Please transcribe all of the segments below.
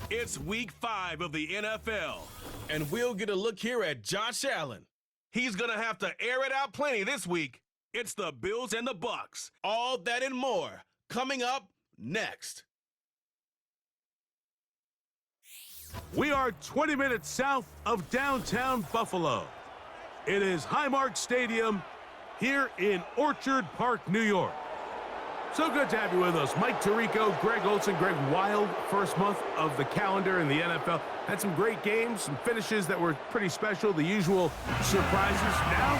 It's week 5 of the NFL, and we'll get a look here at Josh Allen. He's going to have to air it out plenty this week. It's the Bills and the Bucs. All that and more coming up next. We are 20 minutes south of downtown Buffalo. It is Highmark Stadium here in Orchard Park, New York. So good to have you with us. Mike Tirico, Greg Olson, Greg Wild, first month of the calendar in the NFL. Had some great games, some finishes that were pretty special, the usual surprises. Now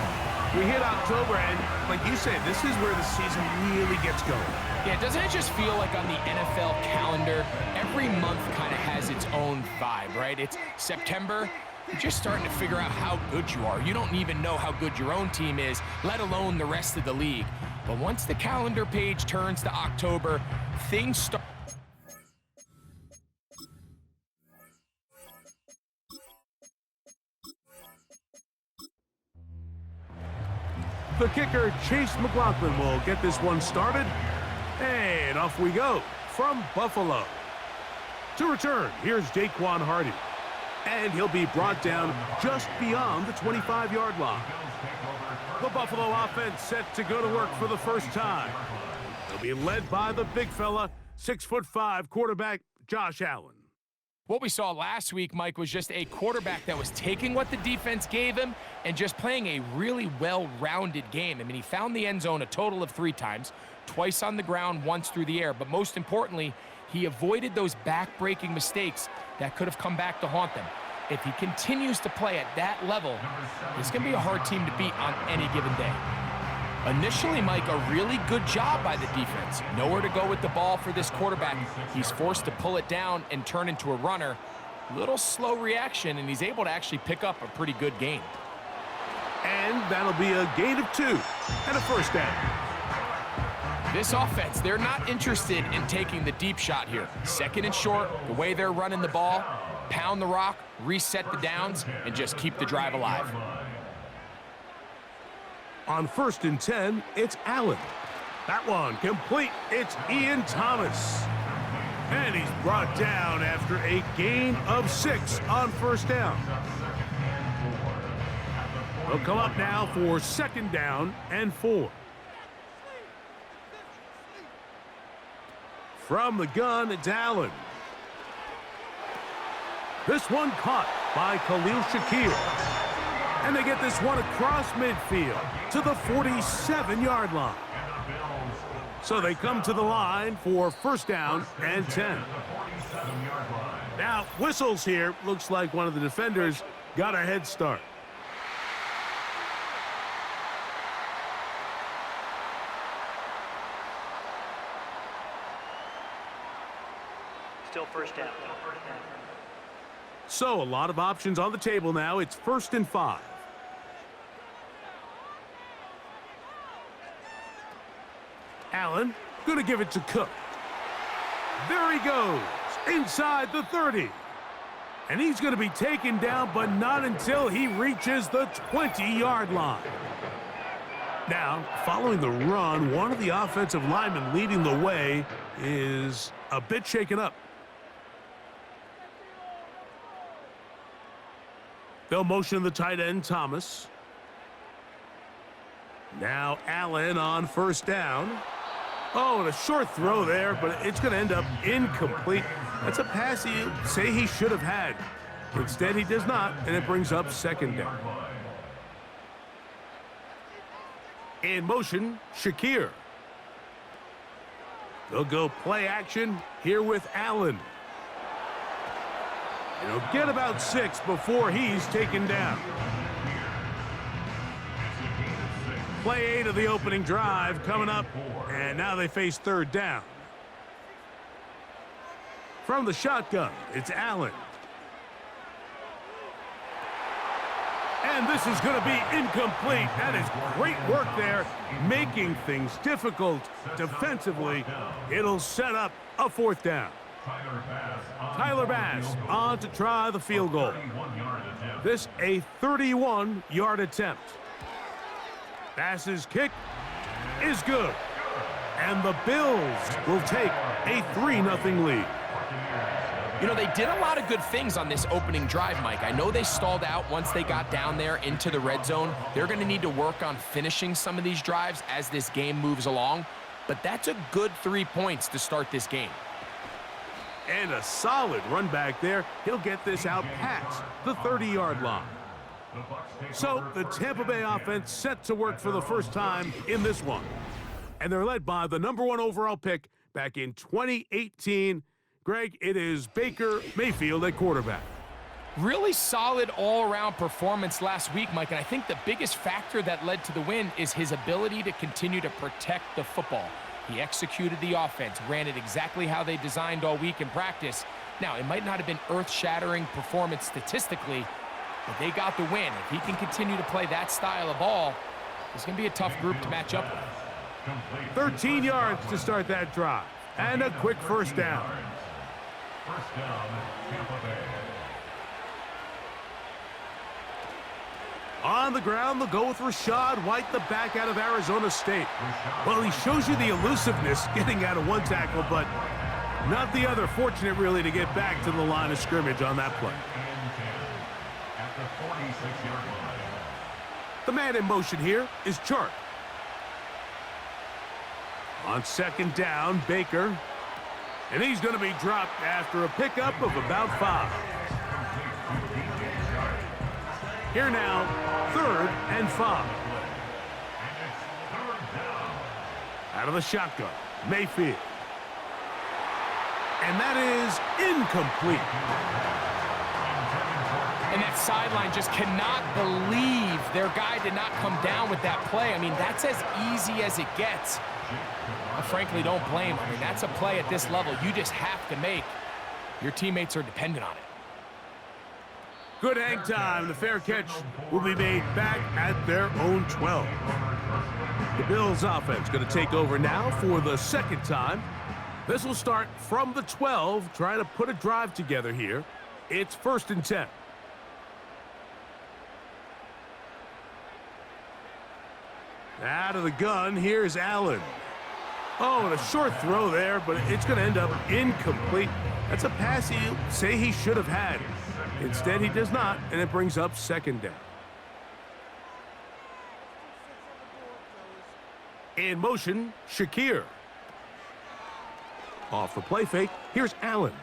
we hit October, and like you said, this is where the season really gets going. Yeah, doesn't it just feel like on the NFL calendar, every month kind of has its own vibe, right? It's September, you're just starting to figure out how good you are. You don't even know how good your own team is, let alone the rest of the league. But once the calendar page turns to October, things start. The kicker, Chase McLaughlin, will get this one started. And off we go from Buffalo. To return, here's Daquan Hardy. And he'll be brought down just beyond the 25-yard line. The Buffalo offense set to go to work for the first time. They'll be led by the big fella, 6'5" quarterback Josh Allen. What we saw last week, Mike, was just a quarterback that was taking what the defense gave him and just playing a really well-rounded game. I mean, he found the end zone a total of 3 times, twice on the ground, once through the air. But most importantly, he avoided those back-breaking mistakes that could have come back to haunt them. If he continues to play at that level, it's going to be a hard team to beat on any given day. Initially, Mike, a really good job by the defense. Nowhere to go with the ball for this quarterback. He's forced to pull it down and turn into a runner. Little slow reaction, and he's able to actually pick up a pretty good gain. And that'll be a gain of 2 and a first down. This offense, they're not interested in taking the deep shot here. Second and short, the way they're running the ball, pound the rock, reset the downs, and just keep the drive alive. On 1st and 10, it's Allen. That one complete. It's Ian Thomas. And he's brought down after a gain of 6 on first down. He'll come up now for 2nd down and 4. From the gun, it's Allen. This one caught by Khalil Shakir. And they get this one across midfield to the 47-yard line. So they come to the line for 1st down and 10. Now, whistles here. Looks like one of the defenders got a head start. Still 1st down. So a lot of options on the table now. It's 1st and 5. Allen going to give it to Cook. There he goes, inside the 30. And he's going to be taken down, but not until he reaches the 20-yard line. Now, following the run, one of the offensive linemen leading the way is a bit shaken up. They'll motion the tight end, Thomas. Now Allen on 1st down. Oh, and a short throw there, but it's going to end up incomplete. That's a pass you say he should have had. Instead, he does not, and it brings up 2nd down. In motion, Shakir. They'll go play action here with Allen. He'll get about 6 before he's taken down. Play 8 of the opening drive coming up, and now they face 3rd down. From the shotgun, it's Allen. And this is going to be incomplete. That is great work there, making things difficult defensively. It'll set up a 4th down. Tyler Bass on to try the field goal. This a 31-yard attempt. Bass's kick is good. And the Bills will take a 3-0 lead. You know, they did a lot of good things on this opening drive, Mike. I know they stalled out once they got down there into the red zone. They're going to need to work on finishing some of these drives as this game moves along. But that's a good 3 points to start this game. And a solid run back there. He'll get this out past the 30-yard line. So the Tampa Bay offense set to work for the first time in this one. And they're led by the #1 overall pick back in 2018. Greg, it is Baker Mayfield at quarterback. Really solid all-around performance last week, Mike, and I think the biggest factor that led to the win is his ability to continue to protect the football. He executed the offense, ran it exactly how they designed all week in practice. Now, it might not have been earth-shattering performance statistically, but they got the win. If he can continue to play that style of ball, it's going to be a tough group to match up with. 13 yards to start that drive, and a quick first down. First down, Tampa Bay. On the ground, they'll go with Rashad White, the back out of Arizona State. Well, he shows you the elusiveness getting out of one tackle, but not the other. Fortunate, really, to get back to the line of scrimmage on that play. At the 46-yard line. The man in motion here is Chark. On second down, Baker. And he's going to be dropped after a pickup of about 5. Here now, 3rd and 5. Out of the shotgun, Mayfield. And that is incomplete. And that sideline just cannot believe their guy did not come down with that play. I mean, that's as easy as it gets. I frankly don't blame him. I mean, that's a play at this level you just have to make. Your teammates are dependent on it. Good hang time. The fair catch will be made back at their own 12. The Bills offense going to take over now for the second time. This will start from the 12, trying to put a drive together here. It's 1st and 10. Out of the gun, here's Allen. Oh, and a short throw there, but it's going to end up incomplete. That's a pass he'll say he should have had. Instead, he does not, and it brings up 2nd down. In motion, Shakir. Off the play fake, here's Allen.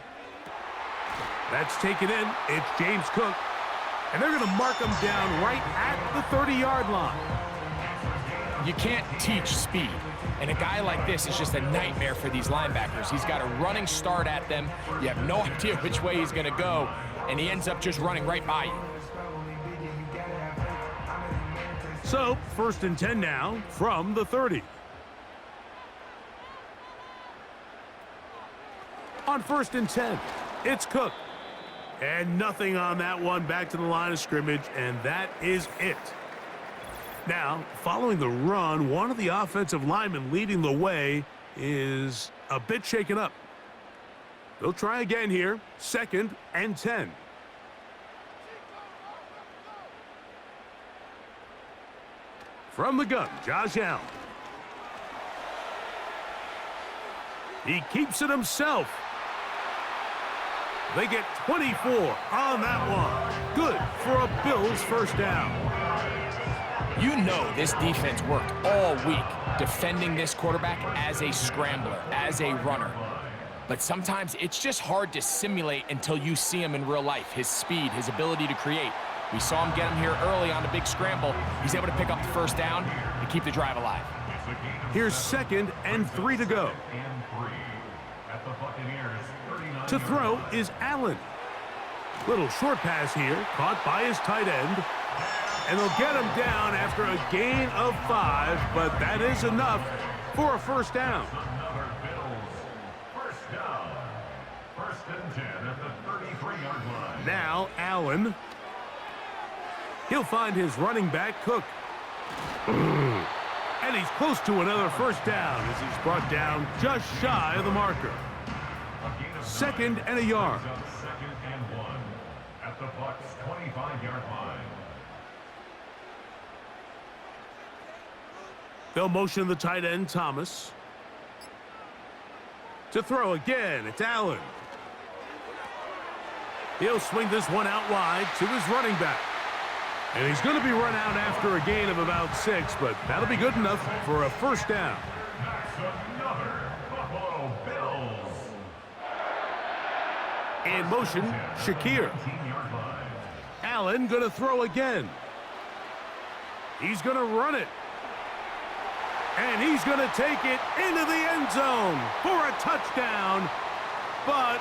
That's taken in. It's James Cook. And they're going to mark him down right at the 30-yard line. You can't teach speed. And a guy like this is just a nightmare for these linebackers. He's got a running start at them. You have no idea which way he's going to go, and he ends up just running right by you. So, 1st and 10 now from the 30. On 1st and 10, it's Cook. And nothing on that one, back to the line of scrimmage, and that is it. Now, following the run, one of the offensive linemen leading the way is a bit shaken up. They'll try again here, 2nd and 10. From the gun, Josh Allen. He keeps it himself. They get 24 on that one. Good for a Bills first down. You know this defense worked all week defending this quarterback as a scrambler, as a runner. But sometimes it's just hard to simulate until you see him in real life, his speed, his ability to create. We saw him get him here early on the big scramble. He's able to pick up the first down and keep the drive alive. Here's 2nd and 3 to go. To throw is Allen. Little short pass here, caught by his tight end. And they'll get him down after a gain of 5, but that is enough for a first down. First down. 1st and 10 at the 33-yard line. Now Allen. He'll find his running back, Cook. And he's close to another first down as he's brought down just shy of the marker. 2nd and a yard. 2nd and 1 at the Bucs 25-yard line. They'll motion the tight end, Thomas. To throw again, it's Allen. He'll swing this one out wide to his running back. And he's going to be run out after a gain of about 6, but that'll be good enough for a first down. That's another Buffalo Bills. In motion, Shakir. 18-yard line. Allen going to throw again. He's going to run it. And he's going to take it into the end zone for a touchdown. But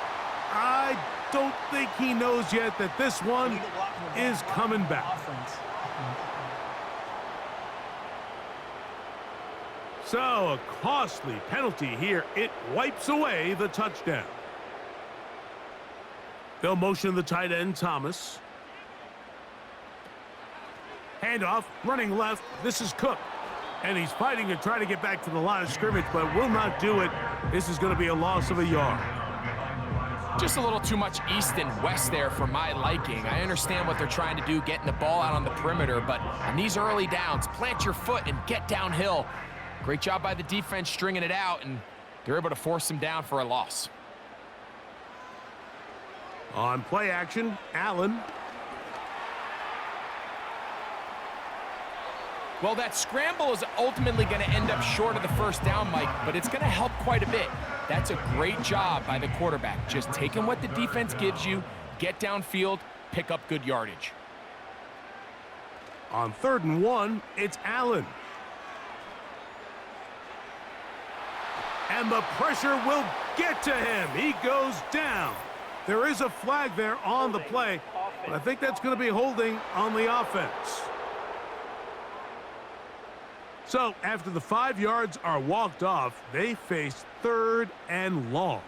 I don't think he knows yet that this one is coming back. So a costly penalty here. It wipes away the touchdown. They'll motion the tight end, Thomas. Handoff, running left. This is Cook. And he's fighting to try to get back to the line of scrimmage, but will not do it. This is going to be a loss of a yard. Just a little too much east and west there for my liking. I understand what they're trying to do, getting the ball out on the perimeter, but on these early downs, plant your foot and get downhill. Great job by the defense stringing it out, and they're able to force him down for a loss. On play action, Allen. Well, that scramble is ultimately going to end up short of the first down, Mike, but it's going to help quite a bit. That's a great job by the quarterback. Just taking what the defense gives you, get downfield, pick up good yardage. On 3rd and 1, it's Allen. And the pressure will get to him. He goes down. There is a flag there on the play, but I think that's going to be holding on the offense. So after the 5 yards are walked off, they face 3rd and long.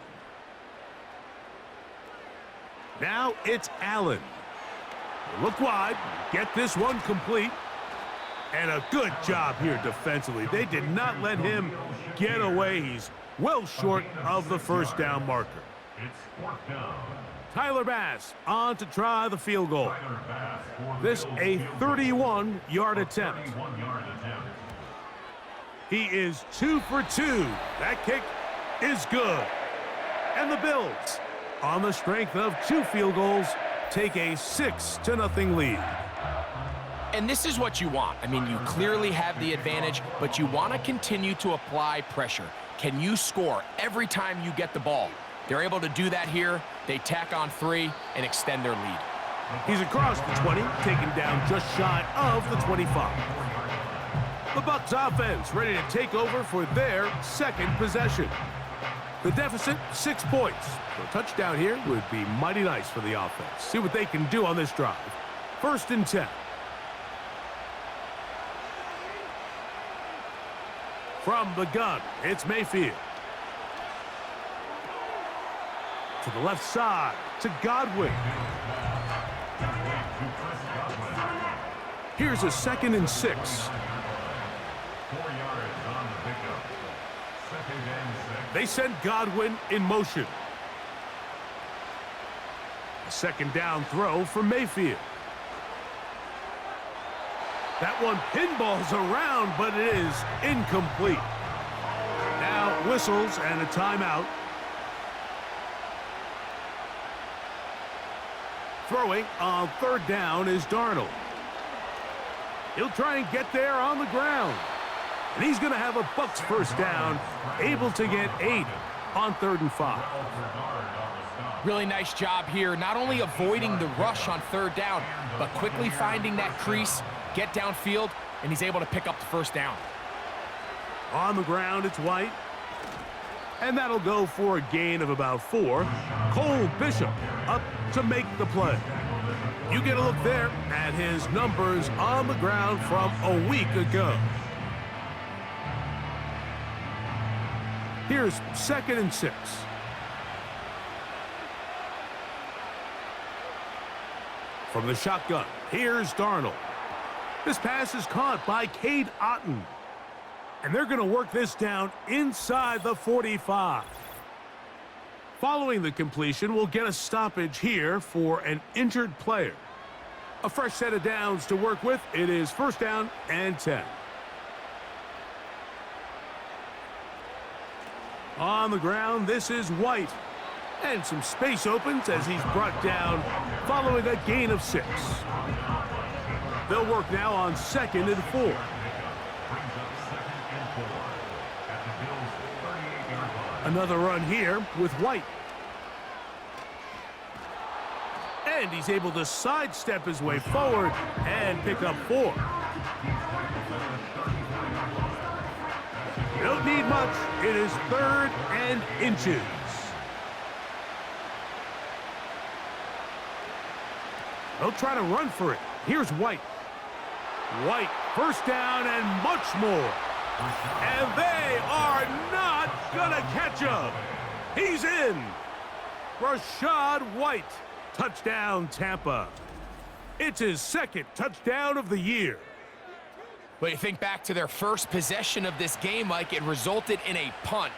Now it's Allen. Look wide, get this one complete. And a good job here defensively. They did not let him get away. He's well short of the first down marker. It's 4th down. Tyler Bass on to try the field goal. Tyler Bass for the This Bills. a 31-yard attempt. 31-yard attempt. He is 2 for 2. That kick is good. And the Bills, on the strength of 2 field goals, take a 6-0 lead. And this is what you want. I mean, you clearly have the advantage, but you want to continue to apply pressure. Can you score every time you get the ball? They're able to do that here. They tack on 3 and extend their lead. He's across the 20, taken down just shy of the 25. The Bucs offense ready to take over for their second possession. The deficit, 6 points. So a touchdown here would be mighty nice for the offense. See what they can do on this drive. 1st and 10. From the gun, it's Mayfield. To the left side, to Godwin. Here's a 2nd and 6. 4 yards on the pickup. 2nd and 6. They send Godwin in motion. A 2nd down throw for Mayfield. That one pinballs around, but it is incomplete. Now whistles and a timeout. Throwing on 3rd down is Darnold. He'll try and get there on the ground. And he's going to have a Bucs first down, able to get 8 on 3rd and 5. Really nice job here, not only avoiding the rush on 3rd down, but quickly finding that crease, get downfield, and he's able to pick up the first down. On the ground, it's White. And that'll go for a gain of about 4. Cole Bishop up to make the play. You get a look there at his numbers on the ground from a week ago. Here's 2nd and 6. From the shotgun, here's Darnold. This pass is caught by Cade Otton. And they're going to work this down inside the 45. Following the completion, we'll get a stoppage here for an injured player. A fresh set of downs to work with. It is 1st down and 10. On the ground, this is White. And some space opens as he's brought down following a gain of 6. They'll work now on 2nd and 4. Brings up 2nd and 4 at the Bills' 38-yard line. Another run here with White. And he's able to sidestep his way forward and pick up 4. Don't need much. It is 3rd and inches. They'll try to run for it. Here's White. White, first down and much more. And they are not gonna catch him. He's in. Rashad White. Touchdown, Tampa. It's his 2nd touchdown of the year. But you think back to their first possession of this game, Mike, it resulted in a punt.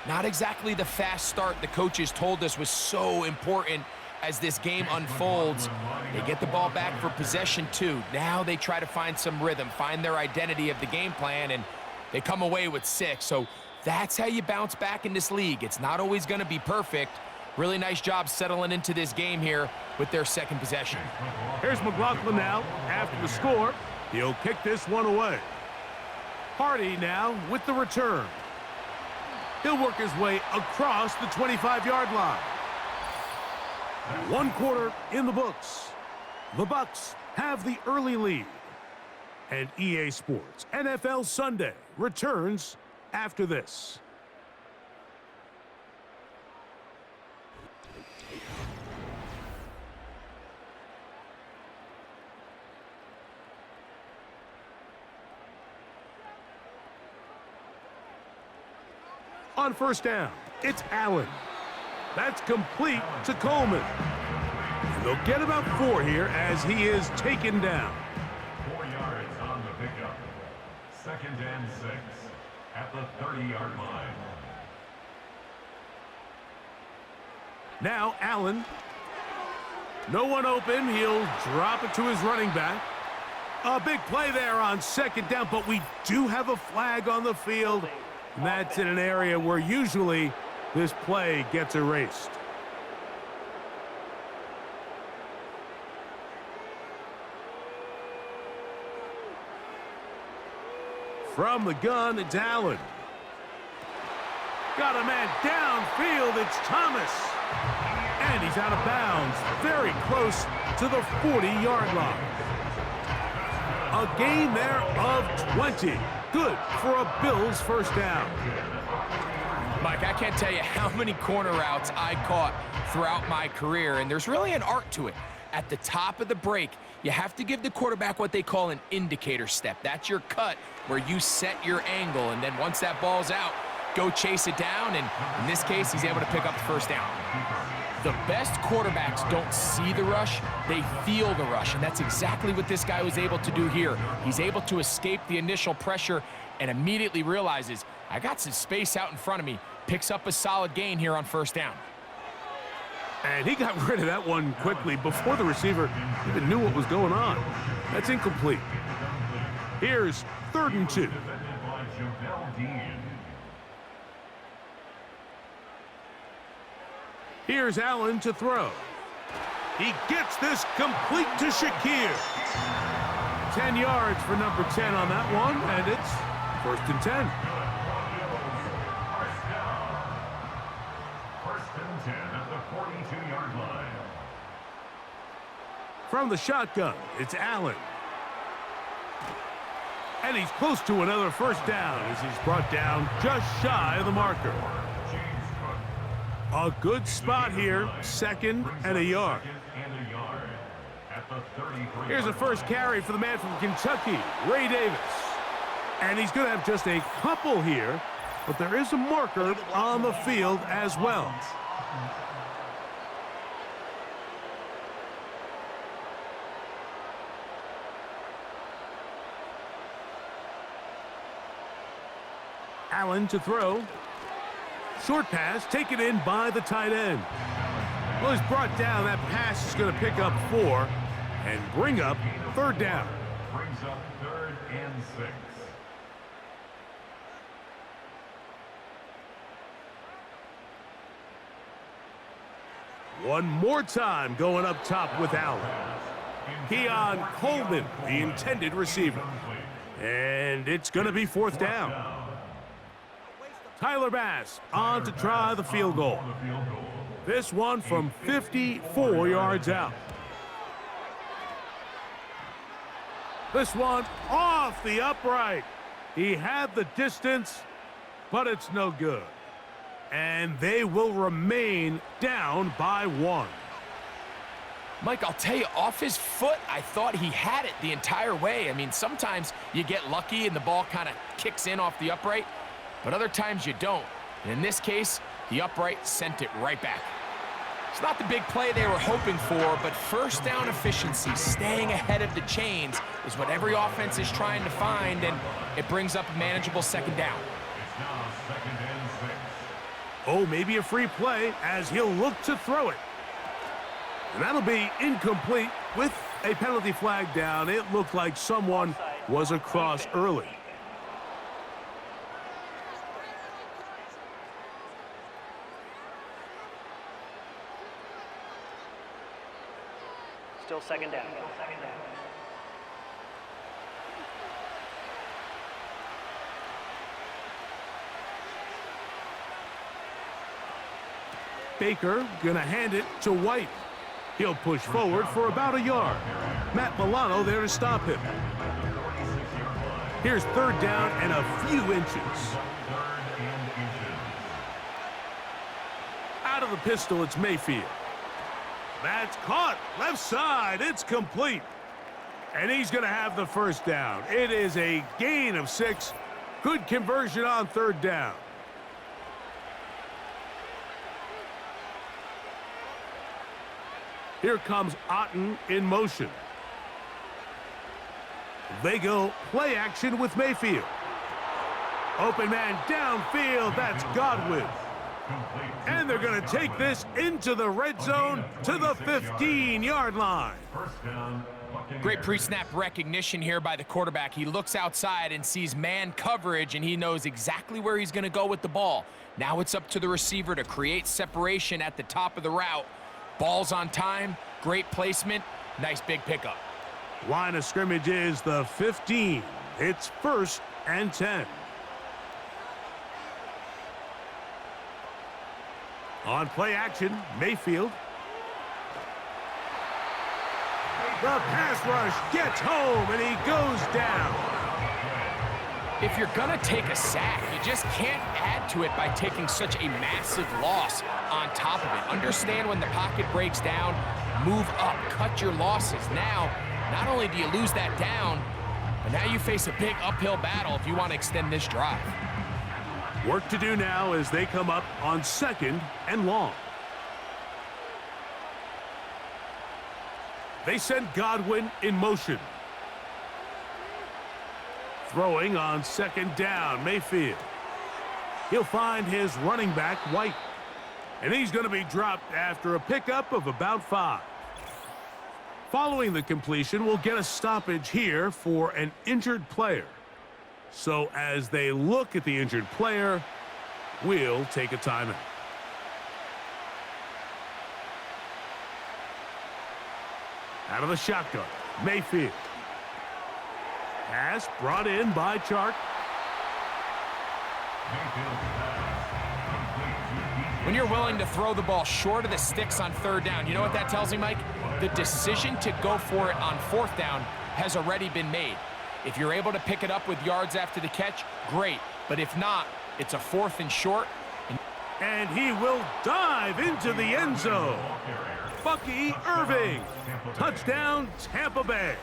Not exactly the fast start the coaches told us was so important as this game unfolds. They get the ball back for possession 2. Now they try to find some rhythm, find their identity of the game plan, and they come away with 6. So that's how you bounce back in this league. It's not always going to be perfect. Really nice job settling into this game here with their 2nd possession. Here's McLaughlin now after the score. He'll kick this one away. Hardy now with the return. He'll work his way across the 25-yard line. 1 quarter in the books. The Bucs have the early lead. And EA Sports NFL Sunday returns after this. On first down, it's Allen. That's complete to Coleman. And they'll get about 4 here as he is taken down. 4 yards on the pickup. 2nd and 6 at the 30-yard line. Now Allen. No one open. He'll drop it to his running back. A big play there on 2nd down, but we do have a flag on the field. And that's in an area where usually this play gets erased. From the gun, it's Allen. Got a man downfield, it's Thomas. And he's out of bounds, very close to the 40-yard line. A gain there of 20. Good for a Bills first down. Mike, I can't tell you how many corner routes I caught throughout my career, and there's really an art to it. At the top of the break, you have to give the quarterback what they call an indicator step. That's your cut where you set your angle, and then once that ball's out, go chase it down, and in this case, he's able to pick up the first down. The best quarterbacks don't see the rush, they feel the rush, and that's exactly what this guy was able to do here. He's able to escape the initial pressure and immediately realizes, I got some space out in front of me, picks up a solid gain here on first down. And he got rid of that one quickly before the receiver even knew what was going on. That's incomplete. Here's 3rd and 2. Here's Allen to throw. He gets this complete to Shakir. 10 yards for number 10 on that one, and it's 1st and 10. First and 10 at the 42-yard line. From the shotgun, it's Allen. And he's close to another first down as he's brought down just shy of the marker. A good spot here, 2nd and a yard. Here's a first carry for the man from Kentucky, Ray Davis. And he's going to have just a couple here, but there is a marker on the field as well. Allen to throw. Short pass taken in by the tight end. Well, he's brought down. That pass is going to pick up 4 and bring up 3rd down. Brings up 3rd and 6. One more time going up top with Allen. Keon Coleman, the intended receiver. And it's going to be fourth down. Tyler Bass on to try the field goal. This one from 54 yards out. This one off the upright. He had the distance, but it's no good. And they will remain down by 1. Mike, I'll tell you, off his foot, I thought he had it the entire way. I mean, sometimes you get lucky and the ball kind of kicks in off the upright, but other times you don't. And in this case, the upright sent it right back. It's not the big play they were hoping for, but first down efficiency, staying ahead of the chains, is what every offense is trying to find, and it brings up a manageable second down. It's now 2nd and 6. Oh, maybe a free play as he'll look to throw it. And that'll be incomplete with a penalty flag down. It looked like someone was across early. Still second down. Baker gonna hand it to White. He'll push forward for about a yard. Matt Milano there to stop him. Here's third down and a few inches. Out of the pistol, it's Mayfield. That's caught. Left side. It's complete. And he's going to have the first down. It is a gain of 6. Good conversion on third down. Here comes Otten in motion. They go play action with Mayfield. Open man downfield. That's Godwin. And they're going to take this into the red zone to the 15-yard line. Great pre-snap recognition here by the quarterback. He looks outside and sees man coverage, and he knows exactly where he's going to go with the ball. Now it's up to the receiver to create separation at the top of the route. Ball's on time, great placement, nice big pickup. Line of scrimmage is the 15. It's 1st and 10. On play action, Mayfield. The pass rush gets home, and he goes down. If you're going to take a sack, you just can't add to it by taking such a massive loss on top of it. Understand when the pocket breaks down, move up, cut your losses. Now, not only do you lose that down, but now you face a big uphill battle if you want to extend this drive. Work to do now as they come up on 2nd and long. They send Godwin in motion. Throwing on 2nd down, Mayfield. He'll find his running back, White. And he's going to be dropped after a pickup of about 5. Following the completion, we'll get a stoppage here for an injured player. So as they look at the injured player, we'll take a timeout. Out of the shotgun, Mayfield. Pass brought in by Chark. When you're willing to throw the ball short of the sticks on 3rd down, you know what that tells me, Mike? The decision to go for it on 4th down has already been made. If you're able to pick it up with yards after the catch, great. But if not, it's a 4th and short. And he will dive into the end zone. Bucky Irving. Touchdown, Tampa Bay.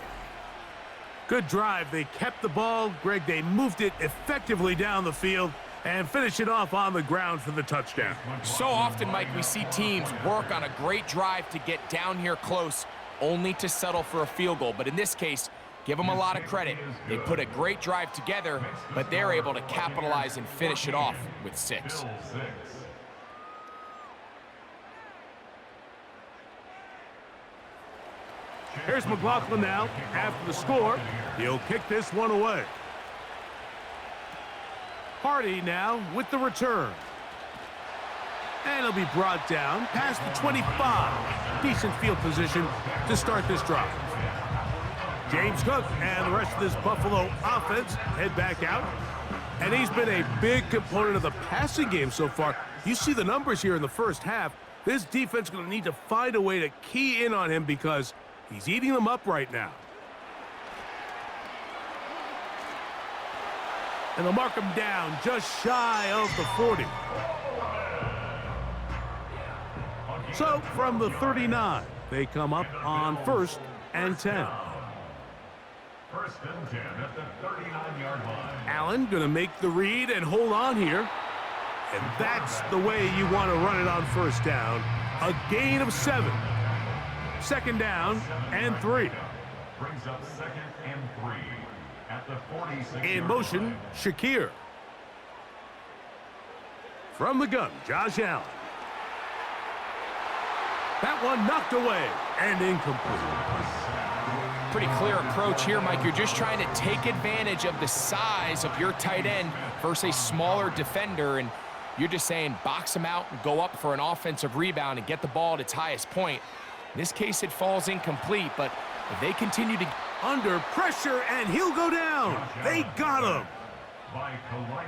Good drive. They kept the ball. Greg, they moved it effectively down the field and finish it off on the ground for the touchdown. So often, Mike, we see teams work on a great drive to get down here close, only to settle for a field goal. But in this case, give them a lot of credit. They put a great drive together, but they're able to capitalize and finish it off with 6. Here's McLaughlin now. After the score, he'll kick this one away. Hardy now with the return. And he'll be brought down past the 25. Decent field position to start this drive. James Cook and the rest of this Buffalo offense head back out. And he's been a big component of the passing game so far. You see the numbers here in the first half. This defense is going to need to find a way to key in on him because he's eating them up right now. And they'll mark him down just shy of the 40. So from the 39, they come up on 1st and 10. 1st and 10 at the 39-yard line. Allen going to make the read and hold on here. And that's the way you want to run it on 1st down. A gain of 7. 2nd down and 3. Brings up 2nd and 3 at the 46. In motion, Shakir. From the gun, Josh Allen. That one knocked away and incomplete. Pretty clear approach here, Mike. You're just trying to take advantage of the size of your tight end versus a smaller defender, and you're just saying box him out and go up for an offensive rebound and get the ball at its highest point. In this case, it falls incomplete, but if they continue to... Under pressure, and he'll go down. They got him.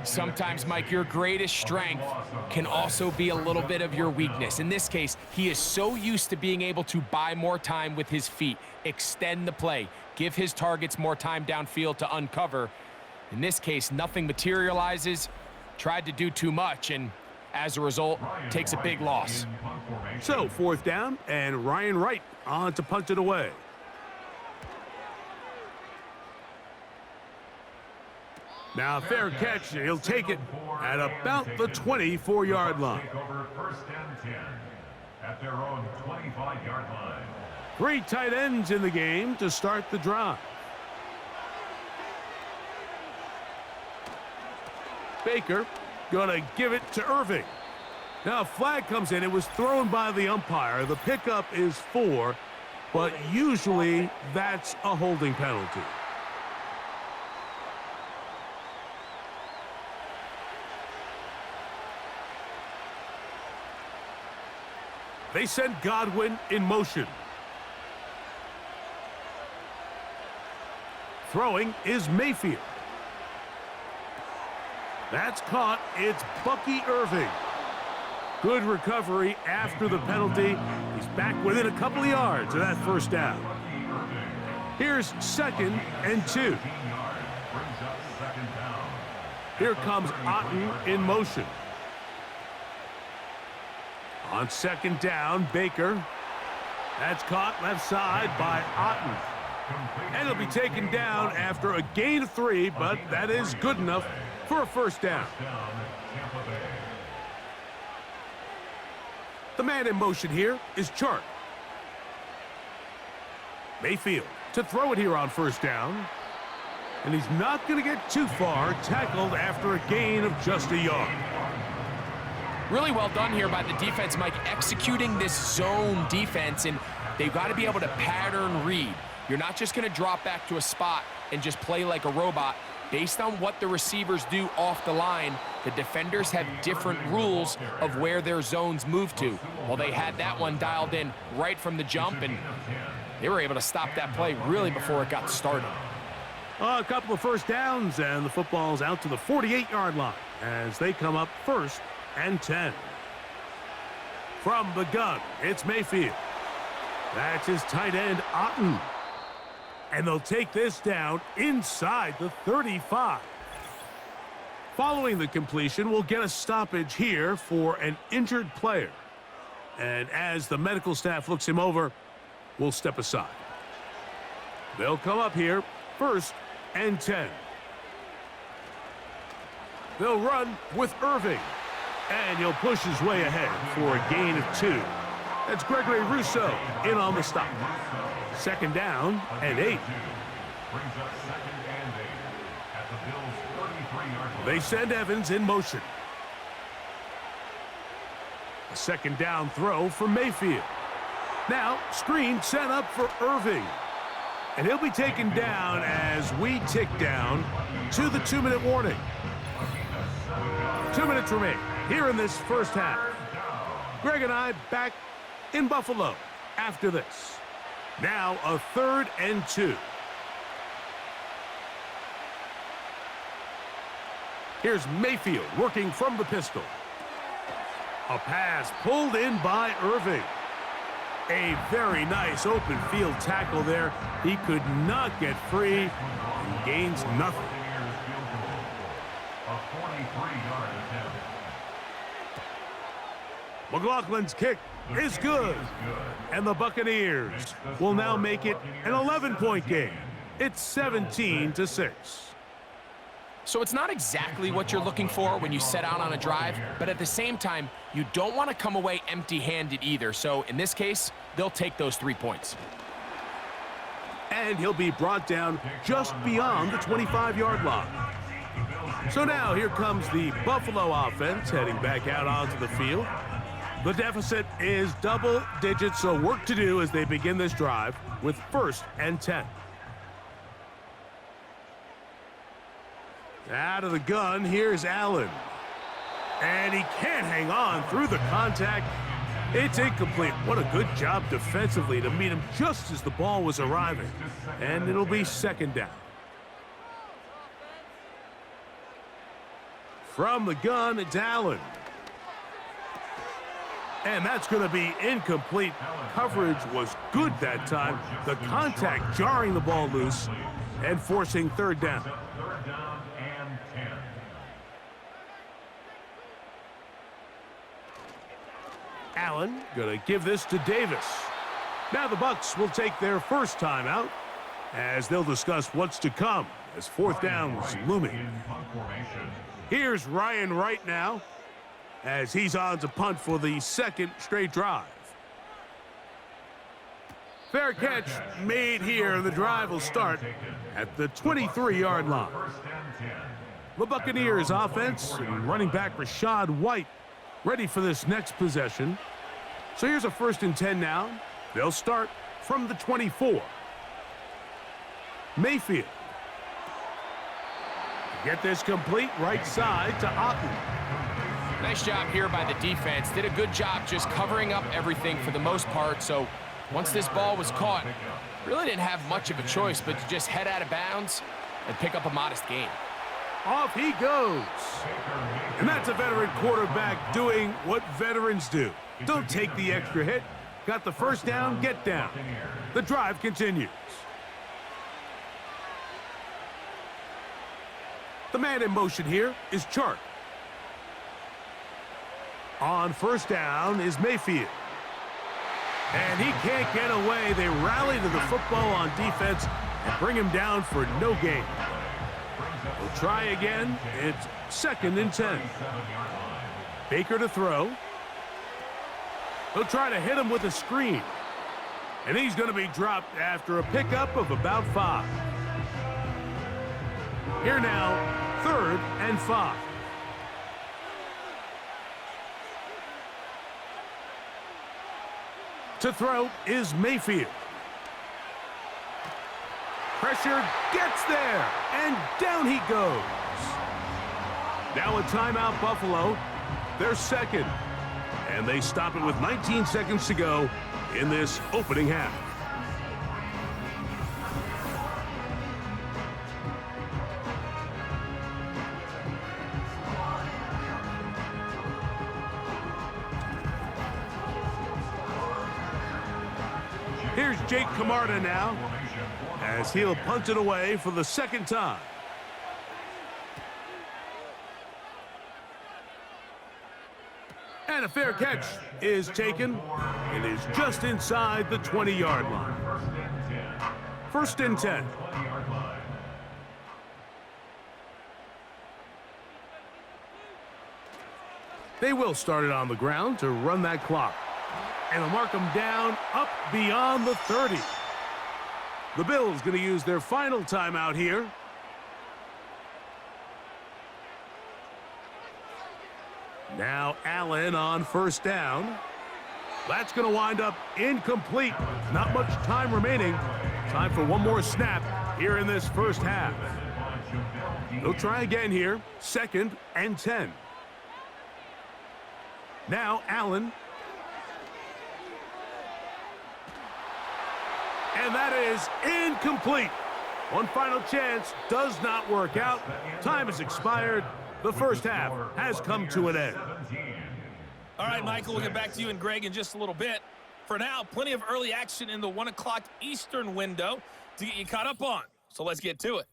Sometimes, Mike, your greatest strength can also be a little bit of your weakness. In this case, he is so used to being able to buy more time with his feet, extend the play, give his targets more time downfield to uncover. In this case, nothing materializes, tried to do too much, and as a result, takes a big loss. So, 4th down, and Ryan Wright on to punt it away. Now, fair catch. He'll take it at about the 24-yard line. First and 10 at their own 25-yard line. 3 tight ends in the game to start the drive. Baker gonna give it to Irving. Now, a flag comes in. It was thrown by the umpire. The pickup is 4, but usually that's a holding penalty. They send Godwin in motion. Throwing is Mayfield. That's caught. It's Bucky Irving. Good recovery after the penalty. He's back within a couple of yards of that 1st down. Here's 2nd and 2. Here comes Otten in motion. On 2nd down, Baker. That's caught left side by Otten. And he'll be taken down after a gain of 3, but that is good enough for a 1st down. The man in motion here is Chark. Mayfield to throw it here on 1st down. And he's not going to get too far, tackled after a gain of just a yard. Really well done here by the defense, Mike, executing this zone defense, and they've got to be able to pattern read. You're not just going to drop back to a spot and just play like a robot. Based on what the receivers do off the line, the defenders have different rules of where their zones move to. Well, they had that one dialed in right from the jump, and they were able to stop that play really before it got started. A couple of 1st downs, and the football's out to the 48-yard line as they come up 1st and 10. From the gun, it's Mayfield. That's his tight end, Otten. And they'll take this down inside the 35. Following the completion, we'll get a stoppage here for an injured player. And as the medical staff looks him over, we'll step aside. They'll come up here, 1st and 10. They'll run with Irving. And he'll push his way ahead for a gain of 2. That's Gregory Rousseau in on the stop. 2nd down and 8. They send Evans in motion. A 2nd down throw for Mayfield. Now, screen set up for Irving. And he'll be taken down as we tick down to the 2-minute warning. 2 minutes remain here in this 1st half. Greg and I back in Buffalo after this. Now a 3rd and 2. Here's Mayfield working from the pistol. A pass pulled in by Irving. A very nice open field tackle there. He could not get free and gains nothing. A 43-yard attempt. McLaughlin's kick is good. And the Buccaneers will now make it an 11-point game. It's 17-6. So it's not exactly what you're looking for when you set out on a drive, but at the same time, you don't want to come away empty-handed either. So in this case, they'll take those 3 points. And he'll be brought down just beyond the 25-yard line. So now here comes the Buffalo offense heading back out onto the field. The deficit is double digits, so work to do as they begin this drive with 1st and 10. Out of the gun, here's Allen. And he can't hang on through the contact. It's incomplete. What a good job defensively to meet him just as the ball was arriving. And it'll be 2nd down. From the gun, it's Allen. And that's going to be incomplete. Coverage was good that time. The contact jarring the ball loose and forcing 3rd down. 3rd down and 10. Allen going to give this to Davis. Now the Bucs will take their first timeout as they'll discuss what's to come as 4th down's looming. In punt formation. Here's Ryan Wright now as he's on to punt for the 2nd straight drive. Fair catch made here. The drive will start at the 23-yard line. 1st and 10. The Buccaneers offense and running back Rashad White ready for this next possession. So here's a 1st and 10 now. They'll start from the 24. Mayfield. Get this complete right side to Otten. Nice job here by the defense. Did a good job just covering up everything for the most part. So once this ball was caught, really didn't have much of a choice but to just head out of bounds and pick up a modest gain. Off he goes. And that's a veteran quarterback doing what veterans do. Don't take the extra hit. Got the 1st down, get down. The drive continues. The man in motion here is Chark. On 1st down is Mayfield. And he can't get away. They rally to the football on defense and bring him down for no gain. We'll try again. It's 2nd and 10. Baker to throw. He'll try to hit him with a screen. And he's going to be dropped after a pickup of about 5. Here now, 3rd and 5. To throw is Mayfield. Pressure gets there, and down he goes. Now a timeout, Buffalo. They're 2nd, and they stop it with 19 seconds to go in this opening half. Here's Jake Camarda now as he'll punt it away for the 2nd time. And a fair catch is taken. It is just inside the 20-yard line. 1st and 10. They will start it on the ground to run that clock. And they'll mark them down up beyond the 30. The Bills going to use their final timeout here. Now Allen on 1st down. That's going to wind up incomplete. Not much time remaining. Time for one more snap here in this 1st half. They'll try again here. 2nd and 10. Now Allen And that is incomplete. One final chance does not work out. Time has expired. The first half has come to an end. All right, Michael, we'll get back to you and Greg in just a little bit. For now, plenty of early action in the 1 o'clock Eastern window to get you caught up on. So let's get to it.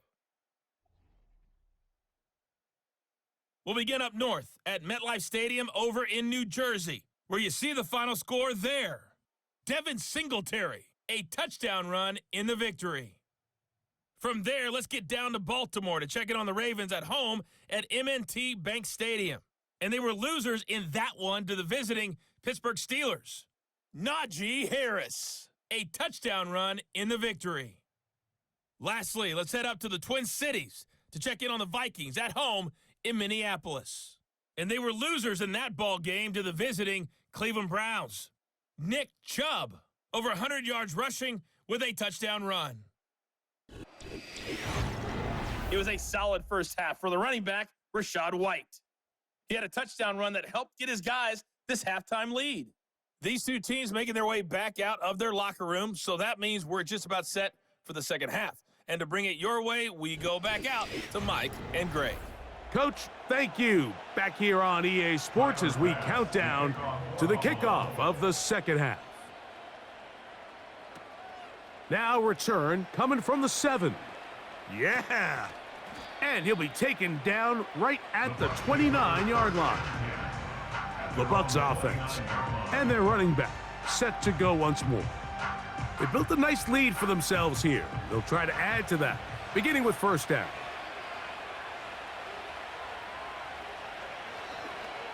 We'll begin up north at MetLife Stadium over in New Jersey, where you see the final score there. Devin Singletary, a touchdown run in the victory. From there, let's get down to Baltimore to check in on the Ravens at home at M&T Bank Stadium. And they were losers in that one to the visiting Pittsburgh Steelers. Najee Harris, a touchdown run in the victory. Lastly, let's head up to the Twin Cities to check in on the Vikings at home in Minneapolis. And they were losers in that ball game to the visiting Cleveland Browns. Nick Chubb, over 100 yards rushing with a touchdown run. It was a solid first half for the running back, Rachaad White. He had a touchdown run that helped get his guys this halftime lead. These two teams making their way back out of their locker room, so that means we're just about set for the second half. And to bring it your way, we go back out to Mike and Greg. Coach, thank you. Back here on EA Sports as we count down to the kickoff of the second half. Now return coming from the 7. Yeah. And he'll be taken down right at the 29-yard line. The Bucs offense and their running back set to go once more. They built a nice lead for themselves here. They'll try to add to that, beginning with first down.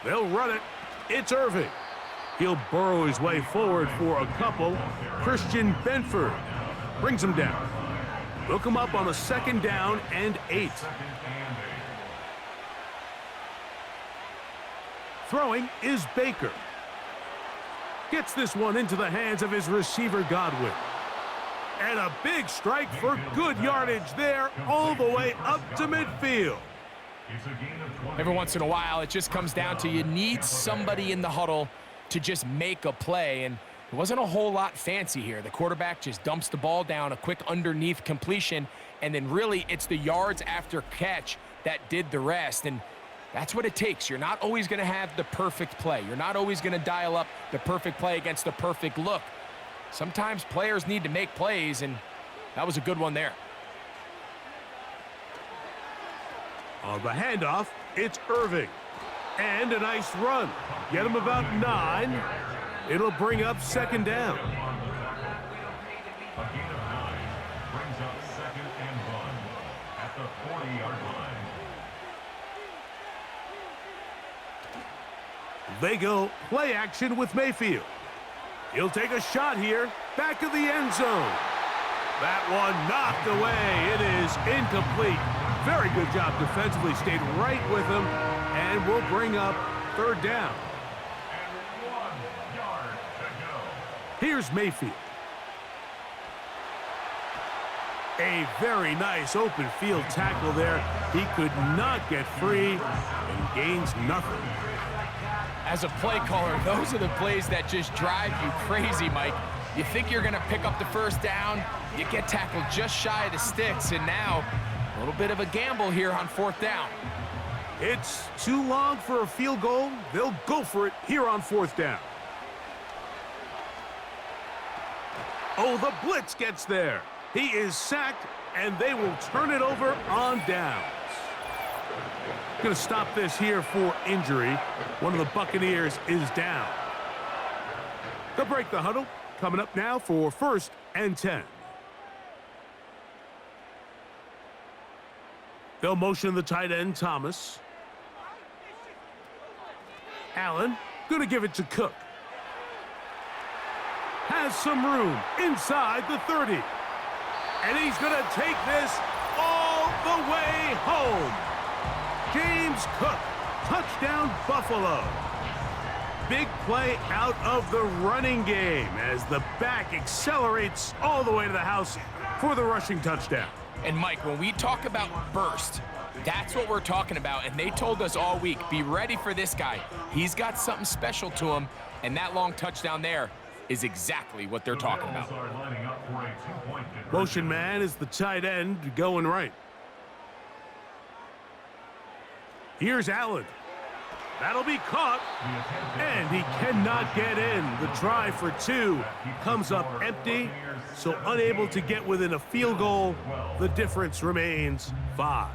They'll run it. It's Irving. He'll burrow his way forward for a couple. Christian Benford brings him down. Look him up on a 2nd down and 8. Throwing is Baker. Gets this one into the hands of his receiver, Godwin. And a big strike for good yardage there all the way up to midfield. Every once in a while, it just comes down to you need somebody in the huddle to just make a play, and it wasn't a whole lot fancy here. The quarterback just dumps the ball down, a quick underneath completion, and then really it's the yards after catch that did the rest, and that's what it takes. You're not always going to have the perfect play. You're not always going to dial up the perfect play against the perfect look. Sometimes players need to make plays, and that was a good one there. On the handoff, it's Irving. And a nice run. Get him about 9. It'll bring up 2nd down. A gain of 9 brings up 2nd and 1 at the 40-yard line. They go play action with Mayfield. He'll take a shot here, back of the end zone. That one knocked away. It is incomplete. Very good job defensively. Stayed right with him, and will bring up 3rd down. And 1 yard to go. Here's Mayfield. A very nice open field tackle there. He could not get free and gains nothing. As a play caller, those are the plays that just drive you crazy, Mike. You think you're going to pick up the first down, you get tackled just shy of the sticks, and now a little bit of a gamble here on 4th down. It's too long for a field goal. They'll go for it here on 4th down. Oh, the blitz gets there. He is sacked, and they will turn it over on downs. Going to stop this here for injury. One of the Buccaneers is down. They'll break the huddle. Coming up now for 1st and 10. They'll motion the tight end, Thomas. Allen, going to give it to Cook. Has some room inside the 30. And he's going to take this all the way home. James Cook, touchdown Buffalo. Big play out of the running game as the back accelerates all the way to the house for the rushing touchdown. And Mike, when we talk about burst, that's what we're talking about. And they told us all week, be ready for this guy. He's got something special to him, and that long touchdown there is exactly what they're talking about. Are lining up for a 2-point conversion. Motion man is the tight end going right. Here's Allen. That'll be caught, and he cannot get in. The try for 2 comes up empty, so unable to get within a field goal. The difference remains 5.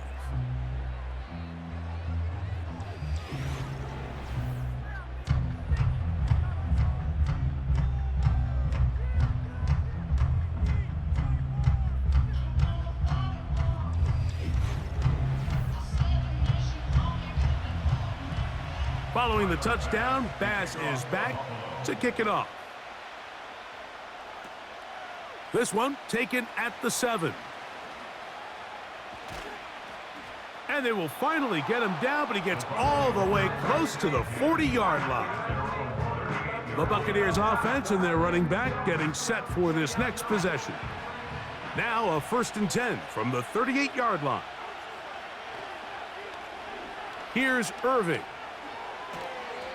Following the touchdown, Bass is back to kick it off. This one taken at the 7. And they will finally get him down, but he gets all the way close to the 40-yard line. The Buccaneers offense and their running back getting set for this next possession. Now a 1st and 10 from the 38-yard line. Here's Irving.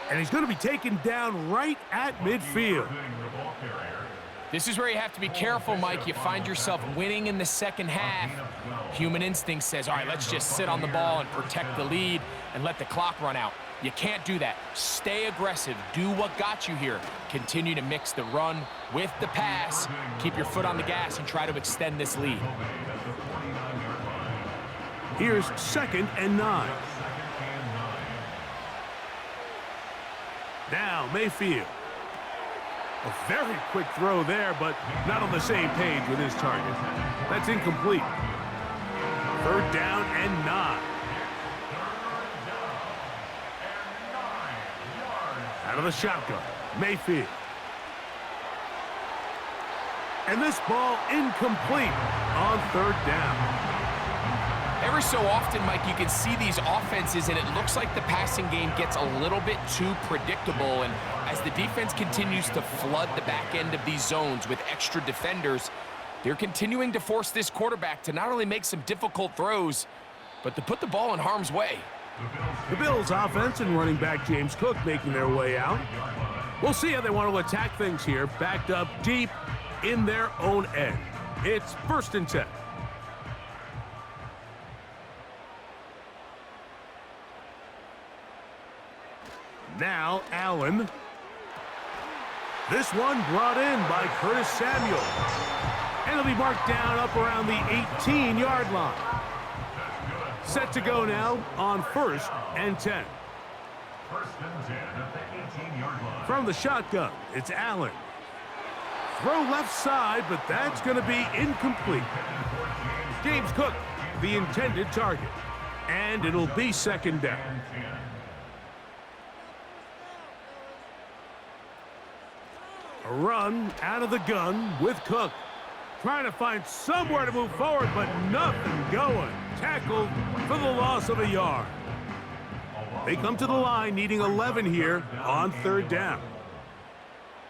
And he's going to be taken down right at midfield. This is where you have to be careful, Mike. You find yourself winning in the second half. Human instinct says, all right, let's just sit on the ball and protect the lead and let the clock run out. You can't do that. Stay aggressive. Do what got you here. Continue to mix the run with the pass. Keep your foot on the gas and try to extend this lead. Here's 2nd and 9. Now Mayfield. A very quick throw there, but not on the same page with his target. That's incomplete. 3rd down and 9. Out of the shotgun, Mayfield. And this ball incomplete on 3rd down. Every so often, Mike, you can see these offenses, and it looks like the passing game gets a little bit too predictable. And as the defense continues to flood the back end of these zones with extra defenders, they're continuing to force this quarterback to not only make some difficult throws, but to put the ball in harm's way. The Bills' offense and running back James Cook making their way out. We'll see how they want to attack things here, backed up deep in their own end. It's 1st and 10. Now Allen. This one brought in by Curtis Samuel. And it'll be marked down up around the 18-yard line. Set to go now on 1st and 10. 1st and 10 at the 18-yard line. From the shotgun, it's Allen. Throw left side, but that's going to be incomplete. James Cook, the intended target. And it'll be 2nd down. A run out of the gun with Cook. Trying to find somewhere to move forward, but nothing going. Tackled for the loss of a yard. They come to the line needing 11 here on 3rd down.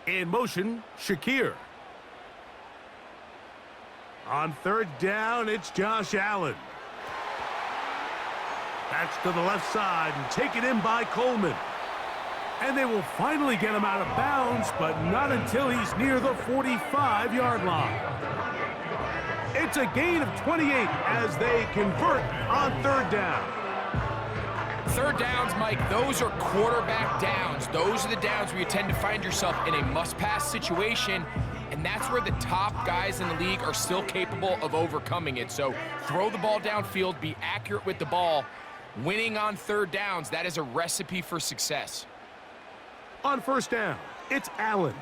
In motion, Shakir. On 3rd down, it's Josh Allen. That's to the left side and taken in by Coleman. And they will finally get him out of bounds, but not until he's near the 45-yard line. It's a gain of 28 as they convert on 3rd down. 3rd downs, Mike, those are quarterback downs. Those are the downs where you tend to find yourself in a must-pass situation, and that's where the top guys in the league are still capable of overcoming it. So throw the ball downfield, be accurate with the ball. Winning on 3rd downs, that is a recipe for success. On 1st down, it's Allen.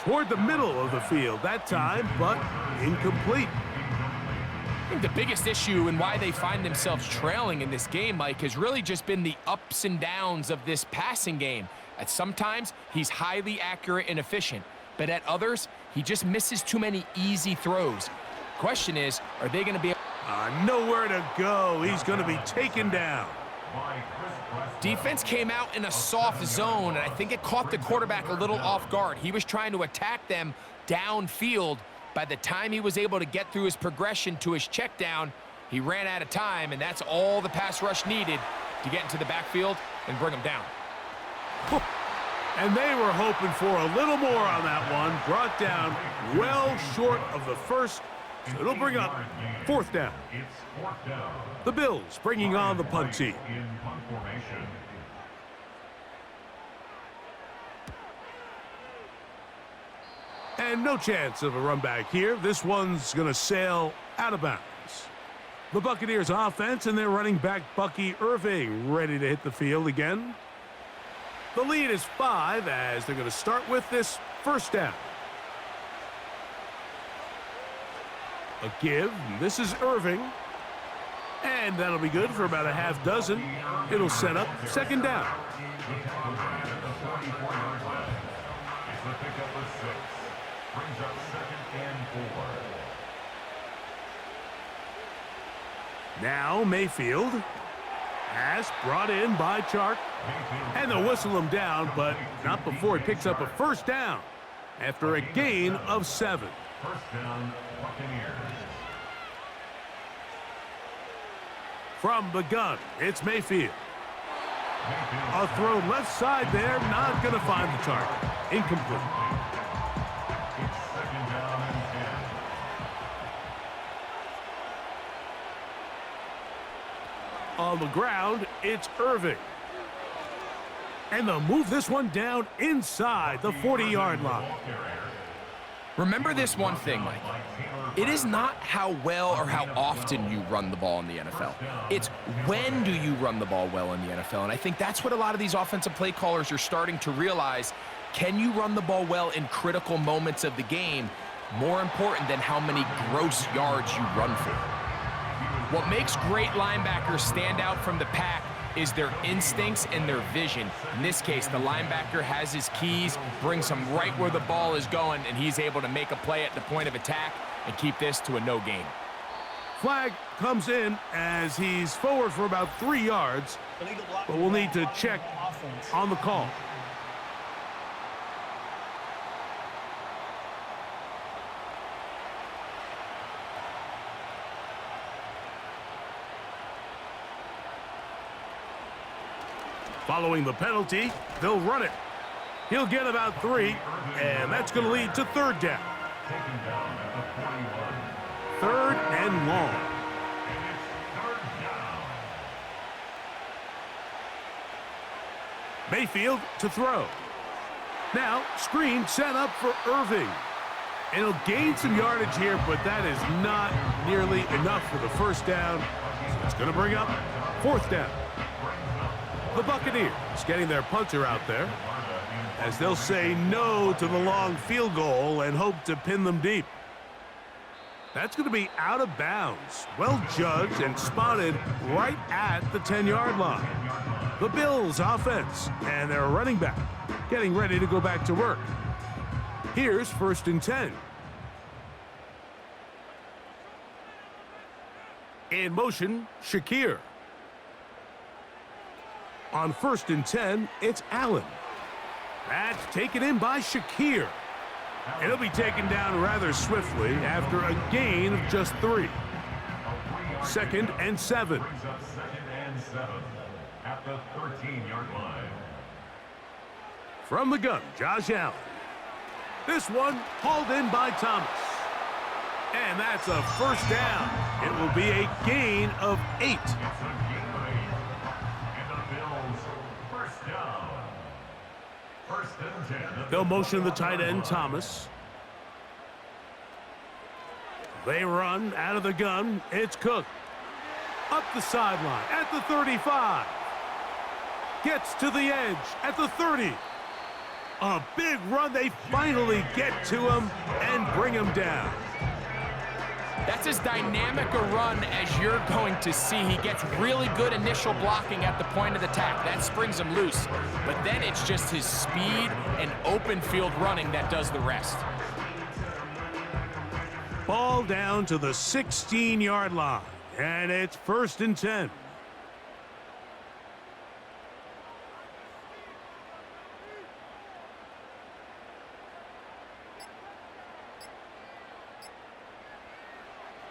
Toward the middle of the field that time, but incomplete. I think the biggest issue and why they find themselves trailing in this game, Mike, has really just been the ups and downs of this passing game. At sometimes, he's highly accurate and efficient, but at others, he just misses too many easy throws. Question is, are they going to be nowhere to go. He's going to be taken down. Defense came out in a soft zone, and I think it caught the quarterback a little off guard. He was trying to attack them downfield. By the time he was able to get through his progression to his check down, he ran out of time, and that's all the pass rush needed to get into the backfield and bring him down. And they were hoping for a little more on that one. Brought down well short of the first. So it'll bring up fourth down. The Bills bringing on the punt team. And no chance of a run back here. This one's going to sail out of bounds. The Buccaneers offense and their running back Bucky Irving ready to hit the field again. The lead is 5 as they're going to start with this first down. A give. This is Irving. And that'll be good for about a half dozen. It'll set up second down. Now Mayfield. Pass brought in by Chark. And they'll whistle him down, but not before he picks up a first down after a gain of 7. First down, Buccaneers. From the gun, it's Mayfield. A throw left side there, not going to find the target. Incomplete. It's second down and 10. On the ground, it's Irving. And they'll move this one down inside the 40-yard line. Remember this one thing, Mike. It is not how well or how often you run the ball in the NFL. It's when do you run the ball well in the NFL. And I think that's what a lot of these offensive play callers are starting to realize. Can you run the ball well in critical moments of the game? More important than how many gross yards you run for. What makes great linebackers stand out from the pack is their instincts and their vision. In this case, the linebacker has his keys, brings him right where the ball is going, and he's able to make a play at the point of attack and keep this to a no gain. Flag comes in as he's forward for about 3 yards, but we'll need to check on the call. Following the penalty, they'll run it. He'll get about 3, and that's going to lead to third down. Third and long. Mayfield to throw. Now, screen set up for Irving. And he'll gain some yardage here, but that is not nearly enough for the first down. So it's going to bring up fourth down. The Buccaneers getting their punter out there as they'll say no to the long field goal and hope to pin them deep. That's going to be out of bounds. Well judged and spotted right at the 10-yard line. The Bills offense and their running back getting ready to go back to work. Here's first and 10. In motion, Shakir. On first and 10, it's Allen. That's taken in by Shakir. It'll be taken down rather swiftly after a gain of just 3. Second and 7. Brings up second and 7 at the 13-yard line. From the gun, Josh Allen. This one hauled in by Thomas. And that's a first down. It will be a gain of 8. It's a gain of 8. And the Bills first down. First and 10. They'll motion the tight end, Thomas. They run out of the gun. It's Cook. Up the sideline at the 35. Gets to the edge at the 30. A big run. They finally get to him and bring him down. That's as dynamic a run as you're going to see. He gets really good initial blocking at the point of attack. That springs him loose. But then it's just his speed and open field running that does the rest. Ball down to the 16-yard line. And it's first and 10.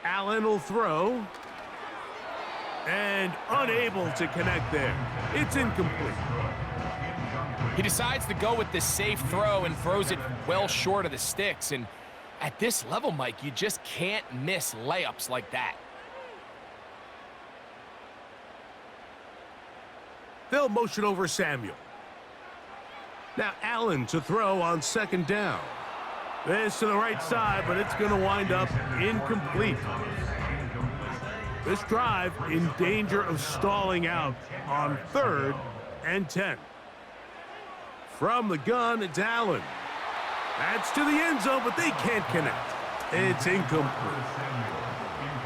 Allen will throw. And unable to connect there. It's incomplete. He decides to go with this safe throw and throws it well short of the sticks. And at this level, Mike, you just can't miss layups like that. They'll motion over Samuel. Now Allen to throw on second down. This to the right side, but it's going to wind up incomplete. This drive in danger of stalling out on 3rd and 10. From the gun, it's Allen. That's to the end zone, but they can't connect. It's incomplete.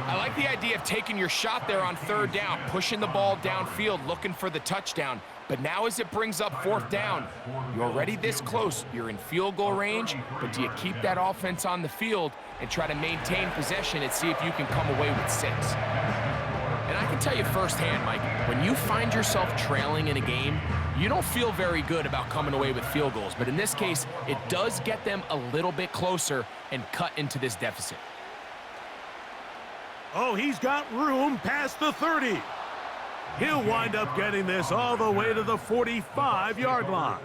I like the idea of taking your shot there on 3rd down, pushing the ball downfield, looking for the touchdown. But now as it brings up 4th down, you're already this close. You're in field goal range, but do you keep that offense on the field and try to maintain possession and see if you can come away with 6? And I can tell you firsthand, Mike, when you find yourself trailing in a game, you don't feel very good about coming away with field goals. But in this case, it does get them a little bit closer and cut into this deficit. Oh, he's got room past the 30. He'll wind up getting this all the way to the 45-yard line.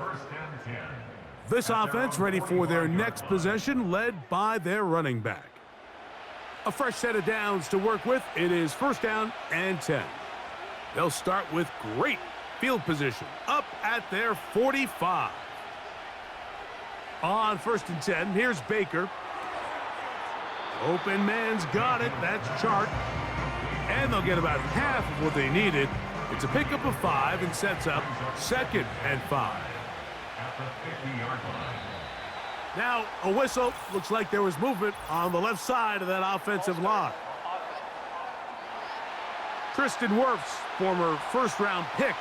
This offense ready for their next possession, led by their running back. A fresh set of downs to work with. It is 1st down and 10. They'll start with great field position up at their 45. On 1st and 10, here's Baker. Open man's got it. That's Chart. And they'll get about half of what they needed. It's a pickup of 5 and sets up 2nd and 5. At the 50-yard line. Now, a whistle. Looks like there was movement on the left side of that offensive line. Tristan Wirfs, former first-round pick,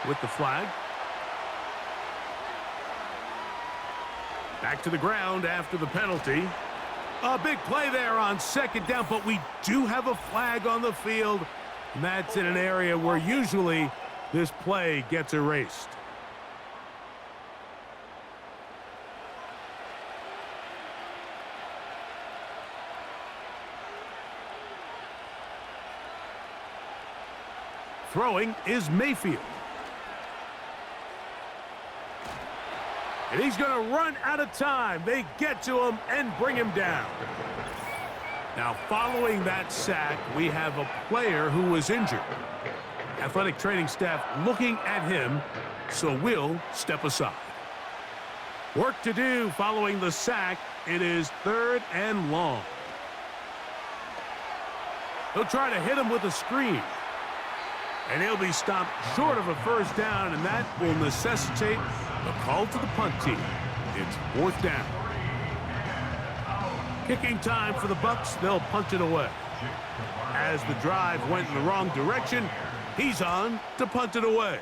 with the flag. Back to the ground after the penalty. A big play there on 2nd down, but we do have a flag on the field, and that's in an area where usually this play gets erased. Throwing is Mayfield. And he's going to run out of time. They get to him and bring him down. Now, following that sack, we have a player who was injured. Athletic training staff looking at him, so we'll step aside. Work to do following the sack. It is 3rd and long. They'll try to hit him with a screen. And he'll be stopped short of a 1st down, and that will necessitate a call to the punt team. It's 4th down. Kicking time for the Bucs. They'll punt it away. As the drive went in the wrong direction, he's on to punt it away.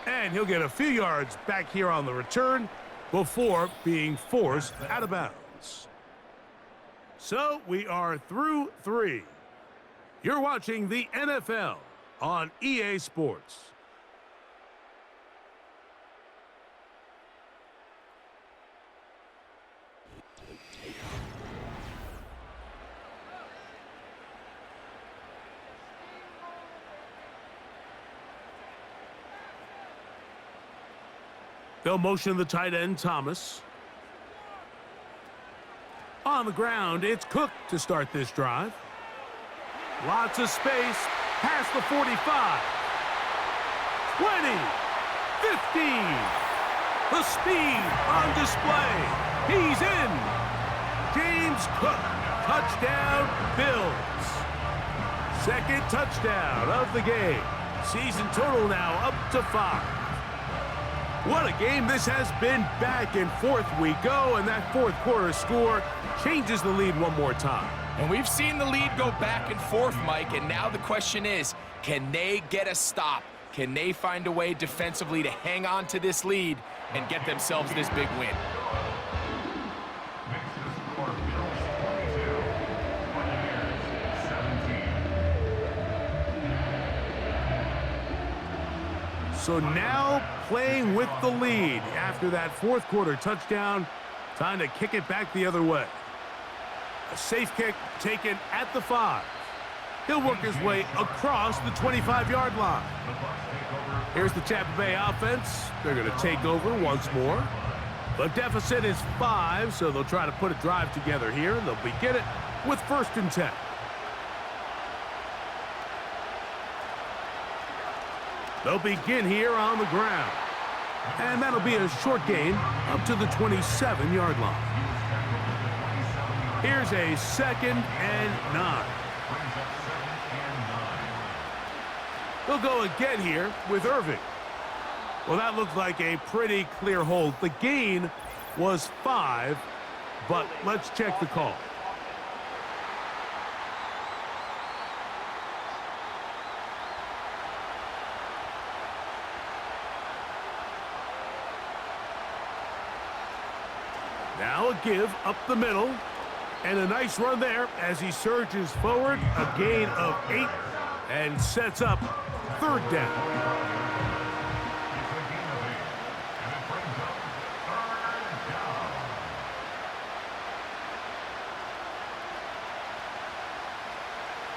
And he'll get a few yards back here on the return before being forced out of bounds. So we are through 3. You're watching the NFL on EA Sports. They'll motion the tight end, Thomas. On the ground, it's Cook to start this drive. Lots of space past the 45. 20. 15. The speed on display. He's in. James Cook. Touchdown, Bills. 2nd touchdown of the game. Season total now up to 5. What a game this has been. Back and forth we go, and that 4th quarter score changes the lead one more time. And we've seen the lead go back and forth, Mike, and now the question is, can they get a stop? Can they find a way defensively to hang on to this lead and get themselves this big win? Makes the score Bills 22, Buccaneers 17. So now playing with the lead after that 4th quarter touchdown, time to kick it back the other way. A safe kick taken at the 5. He'll work his way across the 25-yard line. Here's the Tampa Bay offense. They're going to take over once more. The deficit is 5, so they'll try to put a drive together here. They'll begin it with 1st and 10. They'll begin here on the ground. And that'll be a short gain up to the 27-yard line. Here's a 2nd and 9. They'll go again here with Irving. Well, that looked like a pretty clear hold. The gain was 5, but let's check the call. Now a give up the middle, and a nice run there as he surges forward. A gain of 8 and sets up 3rd down.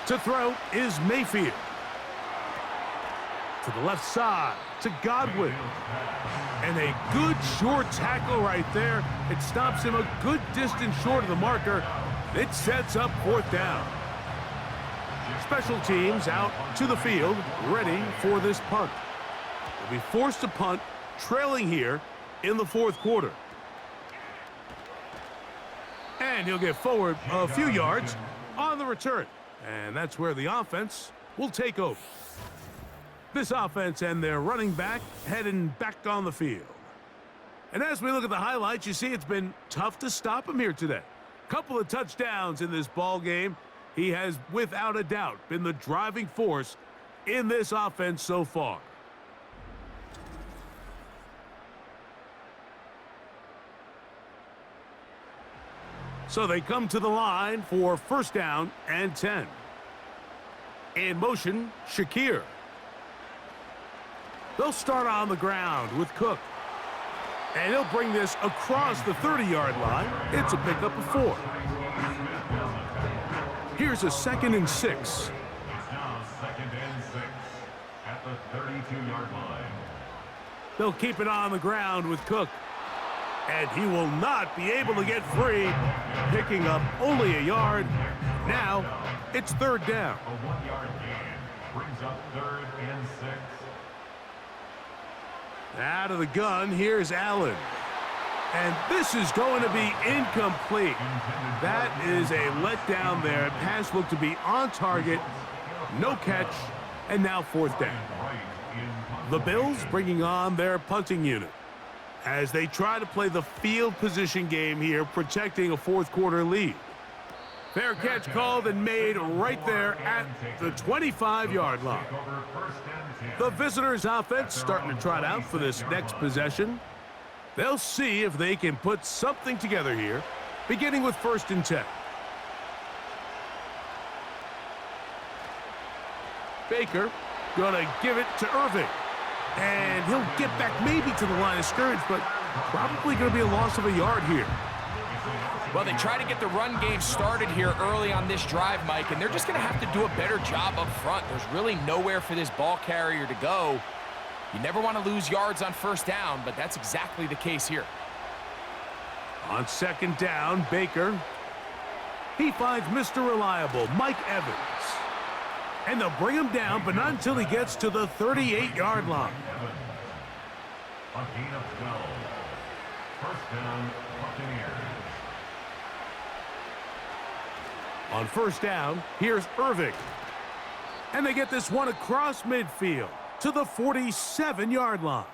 To throw is Mayfield. To the left side to Godwin. And a good short tackle right there. It stops him a good distance short of the marker. It sets up 4th down. Special teams out to the field, ready for this punt. They'll be forced to punt, trailing here in the 4th quarter. And he'll get forward a few yards on the return. And that's where the offense will take over. This offense and their running back heading back on the field. And as we look at the highlights, you see it's been tough to stop him here today. Couple of touchdowns in this ball game. He has, without a doubt, been the driving force in this offense so far. So they come to the line for 1st down and 10. In motion, Shakir. They'll start on the ground with Cook. And he'll bring this across the 30-yard line. It's a pickup of 4. Here's a 2nd and 6. It's now 2nd and 6 at the 32-yard line. They'll keep it on the ground with Cook. And he will not be able to get free, picking up only a yard. Now, it's 3rd down. A 1-yard gain brings up 3rd and 6. Out of the gun, here's Allen. And this is going to be incomplete. That is a letdown there. Pass looked to be on target, no catch, and now 4th down. The Bills bringing on their punting unit as they try to play the field position game here, protecting a 4th quarter lead. Fair catch called and made right there at the 25-yard line. The visitors' offense starting to trot out for this next possession. They'll see if they can put something together here, beginning with 1st and 10. Baker gonna give it to Irving. And he'll get back maybe to the line of scrimmage, but probably going to be a loss of a yard here. Well, they try to get the run game started here early on this drive, Mike, and they're just going to have to do a better job up front. There's really nowhere for this ball carrier to go. You never want to lose yards on 1st down, but that's exactly the case here. On 2nd down, Baker. He finds Mr. Reliable, Mike Evans. And they'll bring him down, but not until he gets to the 38-yard line. A gain of 12. 1st down, Buccaneers. On 1st down, here's Irving. And they get this one across midfield to the 47-yard line.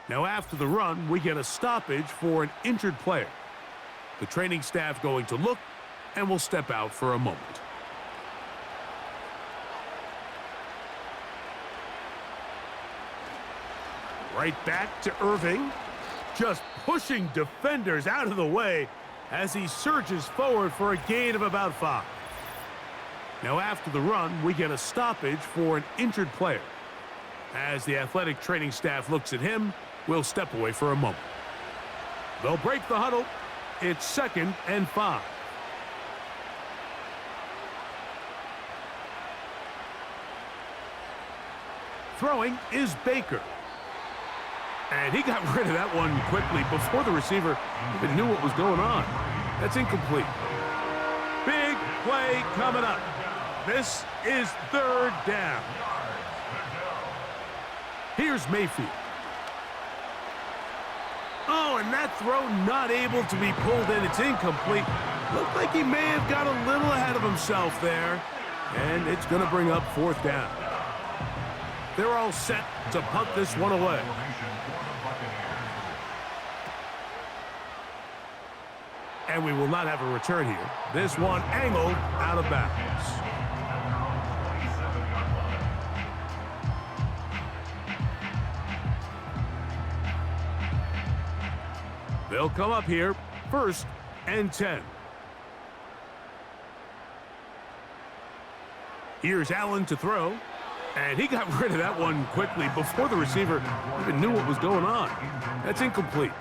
Now after the run, we get a stoppage for an injured player. The training staff going to look and will step out for a moment. Right back to Irving, just pushing defenders out of the way as he surges forward for a gain of about 5. Now after the run, we get a stoppage for an injured player. As the athletic training staff looks at him, we'll step away for a moment. They'll break the huddle. It's 2nd and 5. Throwing is Baker. And he got rid of that one quickly before the receiver even knew what was going on. That's incomplete. Big play coming up. This is third down. Here's Mayfield. Oh, and that throw not able to be pulled in. It's incomplete. Looked like he may have got a little ahead of himself there. And it's going to bring up fourth down. They're all set to punt this one away. And we will not have a return here. This one angled out of bounds. They'll come up here, 1st and 10. Here's Allen to throw. And he got rid of that one quickly before the receiver even knew what was going on. That's incomplete.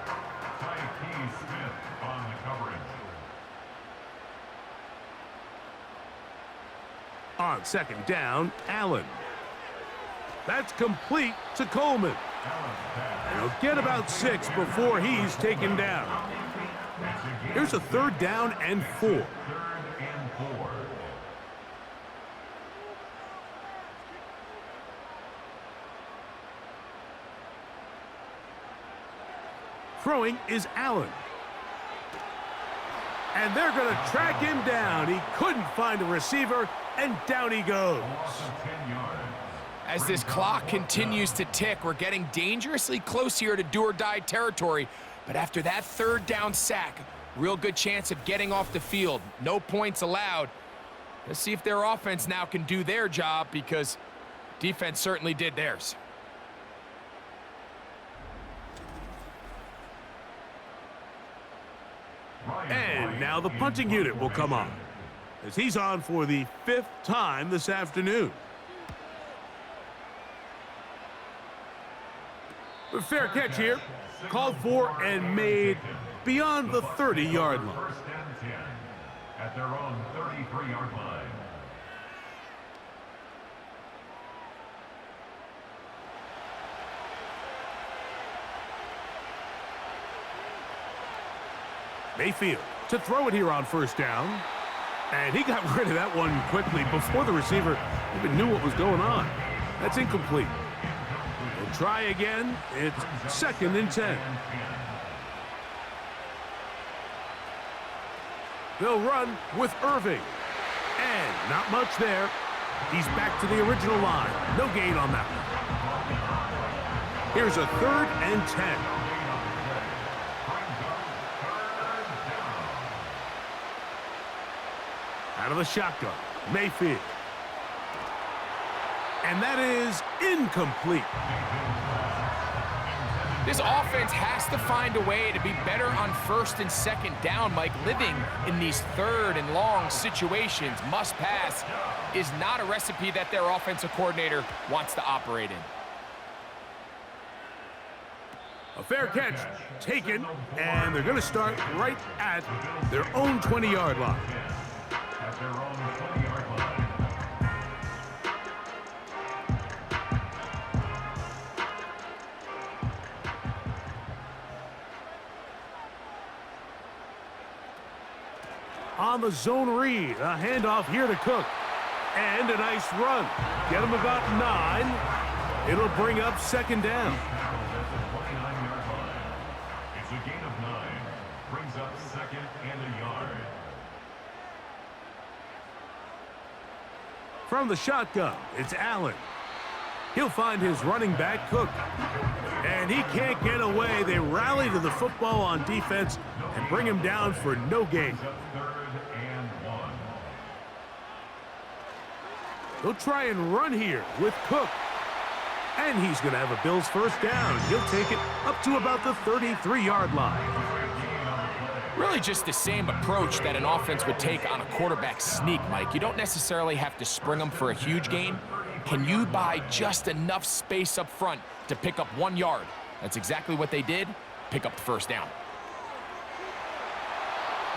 On 2nd down, Allen. That's complete to Coleman. And he'll get about 6 before he's taken down. Here's a 3rd down and 4. Throwing is Allen. And they're going to track him down. He couldn't find a receiver, and down he goes. As this clock continues to tick, we're getting dangerously close here to do-or-die territory. But after that 3rd down sack, real good chance of getting off the field. No points allowed. Let's see if their offense now can do their job, because defense certainly did theirs. And now the punting unit will come on, as he's on for the 5th time this afternoon. A fair catch here, called for and made beyond the 30-yard line. 1st and 10 at their own 33-yard line. Mayfield to throw it here on 1st down. And he got rid of that one quickly before the receiver even knew what was going on. That's incomplete. We'll try again. It's 2nd and 10. They'll run with Irving. And not much there. He's back to the original line. No gain on that one. Here's a 3rd and 10. Out of the shotgun, Mayfield. And that is incomplete. This offense has to find a way to be better on 1st and 2nd down, Mike. Living in these 3rd and long situations, must pass, is not a recipe that their offensive coordinator wants to operate in. A fair catch taken, and they're going to start right at their own 20-yard line. At their own 20-yard line. On the zone read, a handoff here to Cook. And a nice run. Get him about 9. It'll bring up 2nd down. It's a gain of 9. Brings up 2nd and a yard. From the shotgun, it's Allen. He'll find his running back, Cook. And he can't get away. They rally to the football on defense and bring him down for no gain. 3rd and 1. They'll try and run here with Cook. And he's going to have a Bills 1st down. He'll take it up to about the 33-yard line. Really just the same approach that an offense would take on a quarterback sneak, Mike. You don't necessarily have to spring them for a huge gain. Can you buy just enough space up front to pick up 1 yard? That's exactly what they did. Pick up the 1st down.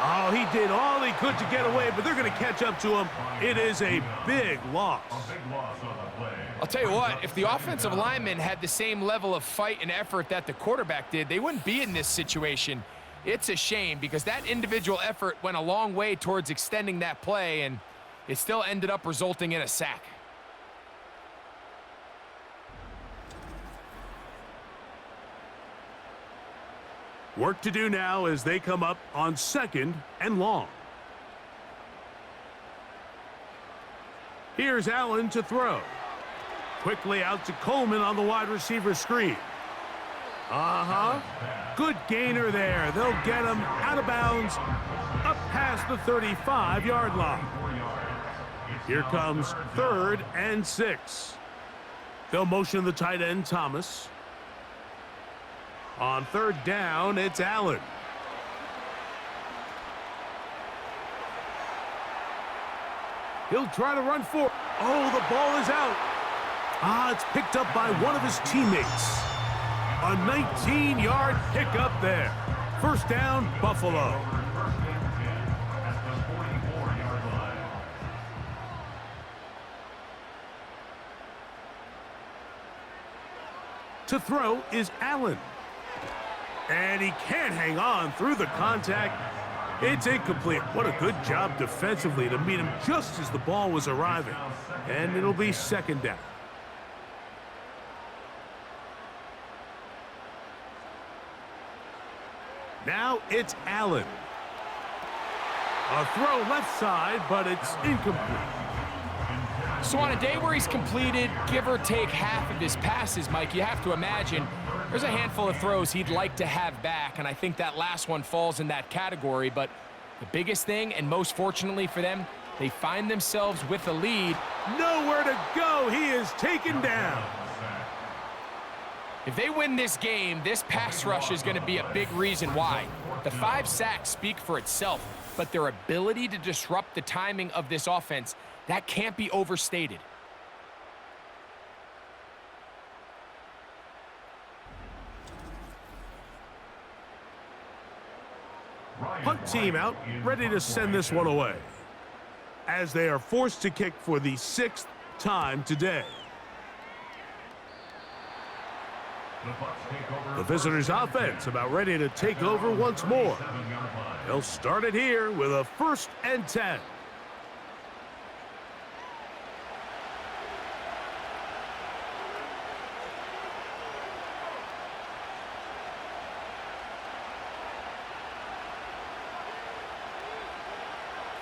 Oh, he did all he could to get away, but they're going to catch up to him. It is a big loss. I'll tell you what, if the offensive lineman had the same level of fight and effort that the quarterback did, they wouldn't be in this situation. It's a shame because that individual effort went a long way towards extending that play, and it still ended up resulting in a sack. Work to do now as they come up on 2nd and long. Here's Allen to throw. Quickly out to Coleman on the wide receiver screen. Good gainer there. They'll get him out of bounds up past the 35-yard line. Here comes 3rd and 6. They'll motion the tight end, Thomas. On 3rd down, it's Allen. He'll try to run for. Oh, the ball is out. It's picked up by one of his teammates. A 19-yard pickup there. 1st down, Buffalo. To throw is Allen. And he can't hang on through the contact. It's incomplete. What a good job defensively to meet him just as the ball was arriving. And it'll be 2nd down. Now it's Allen. A throw left side, but it's incomplete. So on a day where he's completed, give or take half of his passes, Mike, you have to imagine there's a handful of throws he'd like to have back, and I think that last one falls in that category. But the biggest thing, and most fortunately for them, they find themselves with a lead. Nowhere to go. He is taken down. If they win this game, this pass rush is going to be a big reason why. The 5 sacks speak for itself, but their ability to disrupt the timing of this offense, that can't be overstated. Punt team out, ready to send this one away, as they are forced to kick for the 6th time today. The visitors' offense about ready to take over once more. They'll start it here with a 1st and 10.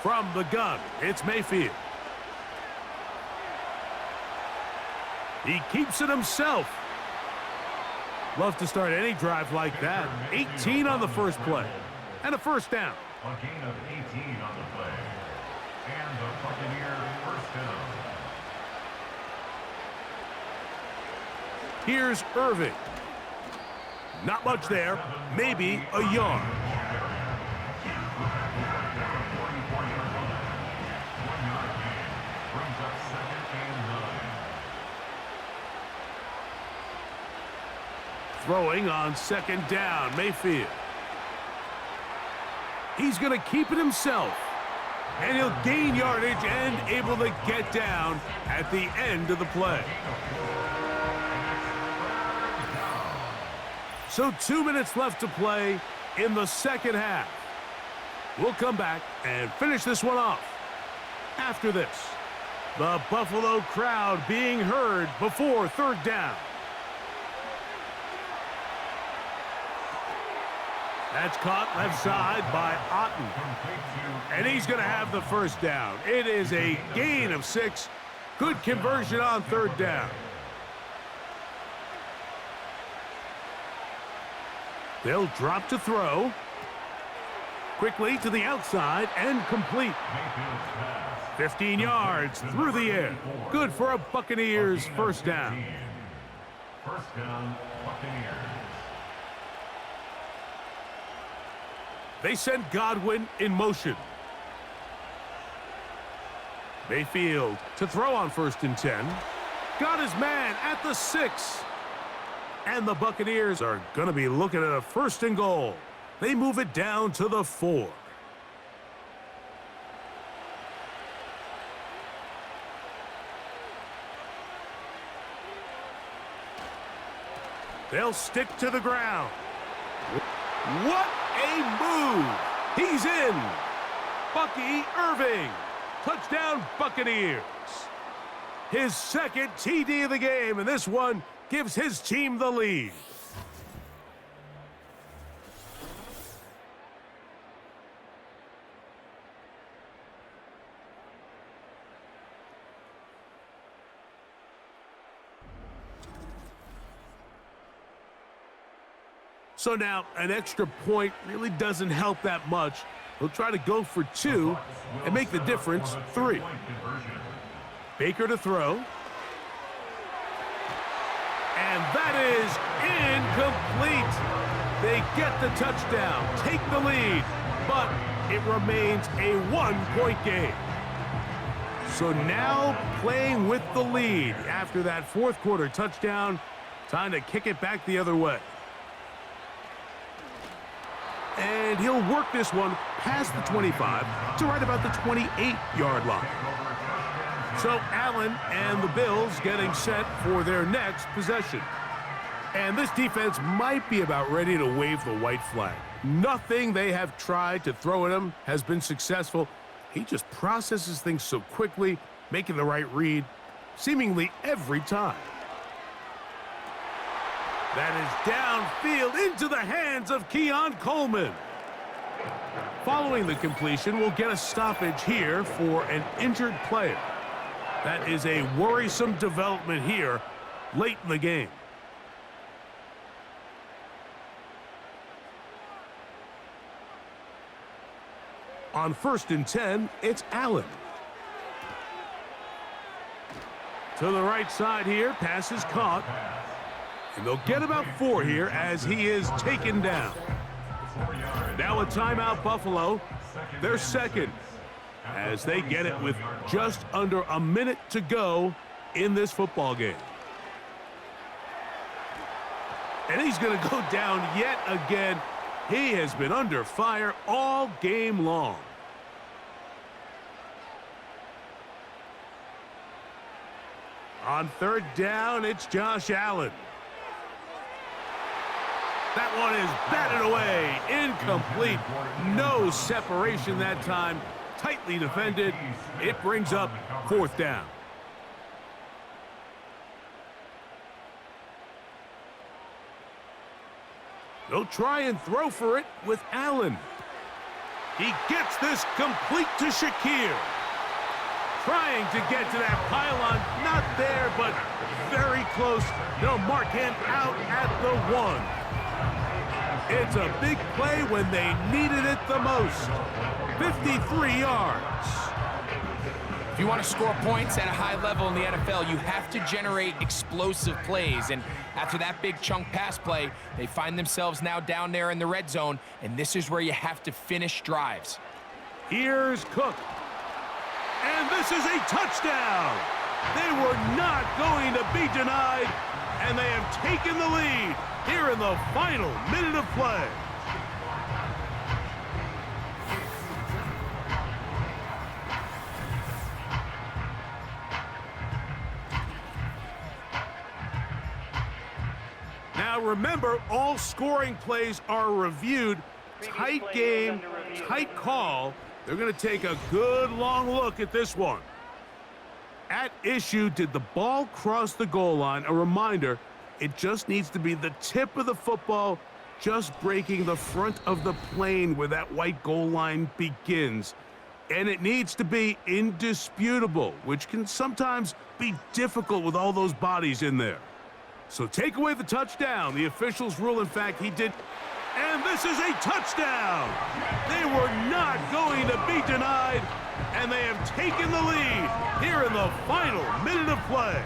From the gun, it's Mayfield. He keeps it himself. Love to start any drive like that. 18 on the first play. And a 1st down. A gain of 18 on the play. And the Buccaneers 1st down. Here's Irving. Not much there. Maybe a yard. Throwing on 2nd down, Mayfield. He's going to keep it himself. And he'll gain yardage and able to get down at the end of the play. So 2 minutes left to play in the 2nd half. We'll come back and finish this one off after this. The Buffalo crowd being heard before 3rd down. That's caught left side by Otten. And he's going to have the 1st down. It is a gain of 6. Good conversion on 3rd down. They'll drop to throw. Quickly to the outside and complete. 15 yards through the air. Good for a Buccaneers 1st down. 1st down, Buccaneers. They send Godwin in motion. Mayfield to throw on 1st and 10. Got his man at the 6. And the Buccaneers are going to be looking at a 1st and goal. They move it down to the 4. They'll stick to the ground. What a move! He's in! Bucky Irving. Touchdown, Buccaneers. His second TD of the game, and this one gives his team the lead. So now, an extra point really doesn't help that much. He'll try to go for 2 and make the difference 3. Baker to throw. And that is incomplete. They get the touchdown, take the lead, but it remains a 1-point game. So now playing with the lead after that fourth quarter touchdown, time to kick it back the other way. And he'll work this one past the 25 to right about the 28-yard line. So Allen and the Bills getting set for their next possession. And this defense might be about ready to wave the white flag. Nothing they have tried to throw at him has been successful. He just processes things so quickly, making the right read, seemingly every time. That is downfield into the hands of Keon Coleman. Following the completion, we'll get a stoppage here for an injured player. That is a worrisome development here late in the game. On 1st and 10, it's Allen. To the right side here, pass is caught. And they'll get about 4 here as he is taken down. Now a timeout, Buffalo. They're second as they get it with just under a minute to go in this football game. And he's going to go down yet again. He has been under fire all game long. On 3rd down, it's Josh Allen. That one is batted away. Incomplete. No separation that time. Tightly defended. It brings up 4th down. They'll try and throw for it with Allen. He gets this complete to Shakir. Trying to get to that pylon. Not there, but very close. They'll mark him out at the 1. It's a big play when they needed it the most. 53 yards. If you want to score points at a high level in the NFL, you have to generate explosive plays. And after that big chunk pass play, they find themselves now down there in the red zone, and this is where you have to finish drives. Here's Cook. And this is a touchdown. They were not going to be denied, and they have taken the lead here in the final minute of play. Now remember, all scoring plays are reviewed. Tight game, tight call. They're going to take a good long look at this one. At issue, did the ball cross the goal line? A reminder, it just needs to be the tip of the football just breaking the front of the plane where that white goal line begins. And it needs to be indisputable, which can sometimes be difficult with all those bodies in there. So take away the touchdown. The officials rule, in fact, he did. And this is a touchdown. They were not going to be denied, and they have taken the lead here in the final minute of play.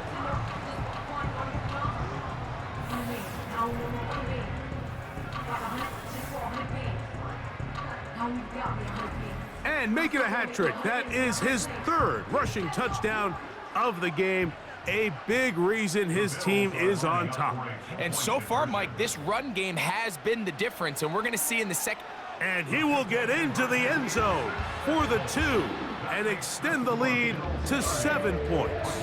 And making a hat trick. That is his 3rd rushing touchdown of the game. A big reason his team is on top. And so far, Mike, this run game has been the difference, and we're going to see in the second. And he will get into the end zone for the 2 and extend the lead to 7 points.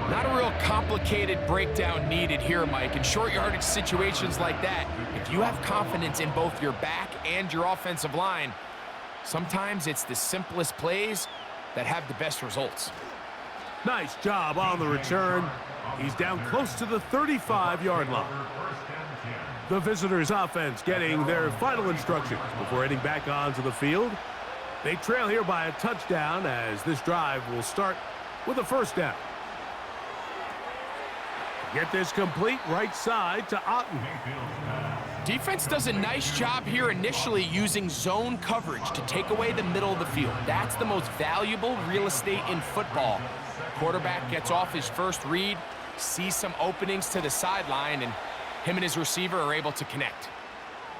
Not a real complicated breakdown needed here, Mike. In short yardage situations like that, if you have confidence in both your back and your offensive line, sometimes it's the simplest plays that have the best results. Nice job on the return. He's down close to the 35-yard line. The visitors' offense getting their final instructions before heading back onto the field. They trail here by a touchdown as this drive will start with a first down. Get this complete right side to Otten. Defense does a nice job here initially using zone coverage to take away the middle of the field. That's the most valuable real estate in football. Quarterback gets off his first read, sees some openings to the sideline, and him and his receiver are able to connect.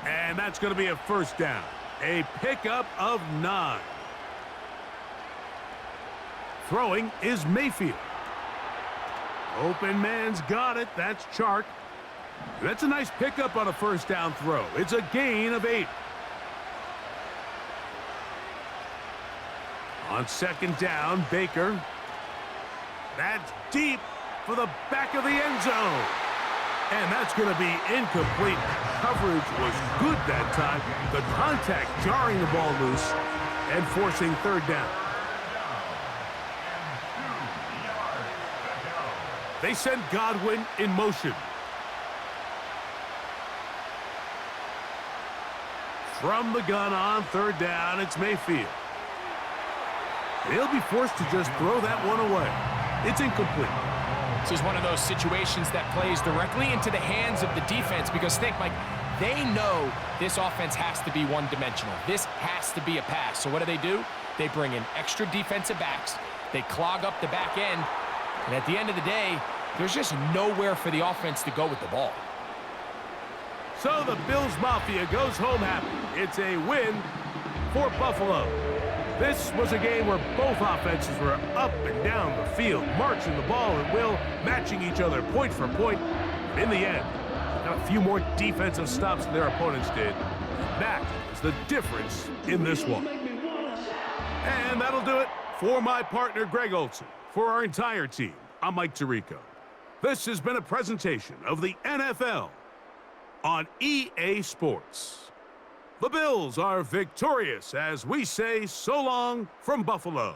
And that's going to be a first down. A pickup of 9. Throwing is Mayfield. Open man's got it. That's Chark. That's a nice pickup on a first down throw. It's a gain of 8. On second down, Baker. That's deep for the back of the end zone. And that's going to be incomplete. Coverage was good that time. The contact jarring the ball loose and forcing third down. They send Godwin in motion. From the gun on third down, it's Mayfield. He'll be forced to just throw that one away. It's incomplete. This is one of those situations that plays directly into the hands of the defense because think, Mike, they know this offense has to be one-dimensional. This has to be a pass. So what do? They bring in extra defensive backs. They clog up the back end. And at the end of the day, there's just nowhere for the offense to go with the ball. So the Bills Mafia goes home happy. It's a win for Buffalo. This was a game where both offenses were up and down the field, marching the ball at will, matching each other point for point. In the end, got a few more defensive stops than their opponents did. That is the difference in this one. And that'll do it for my partner, Greg Olson. For our entire team, I'm Mike Tirico. This has been a presentation of the NFL on EA Sports. The Bills are victorious as we say so long from Buffalo.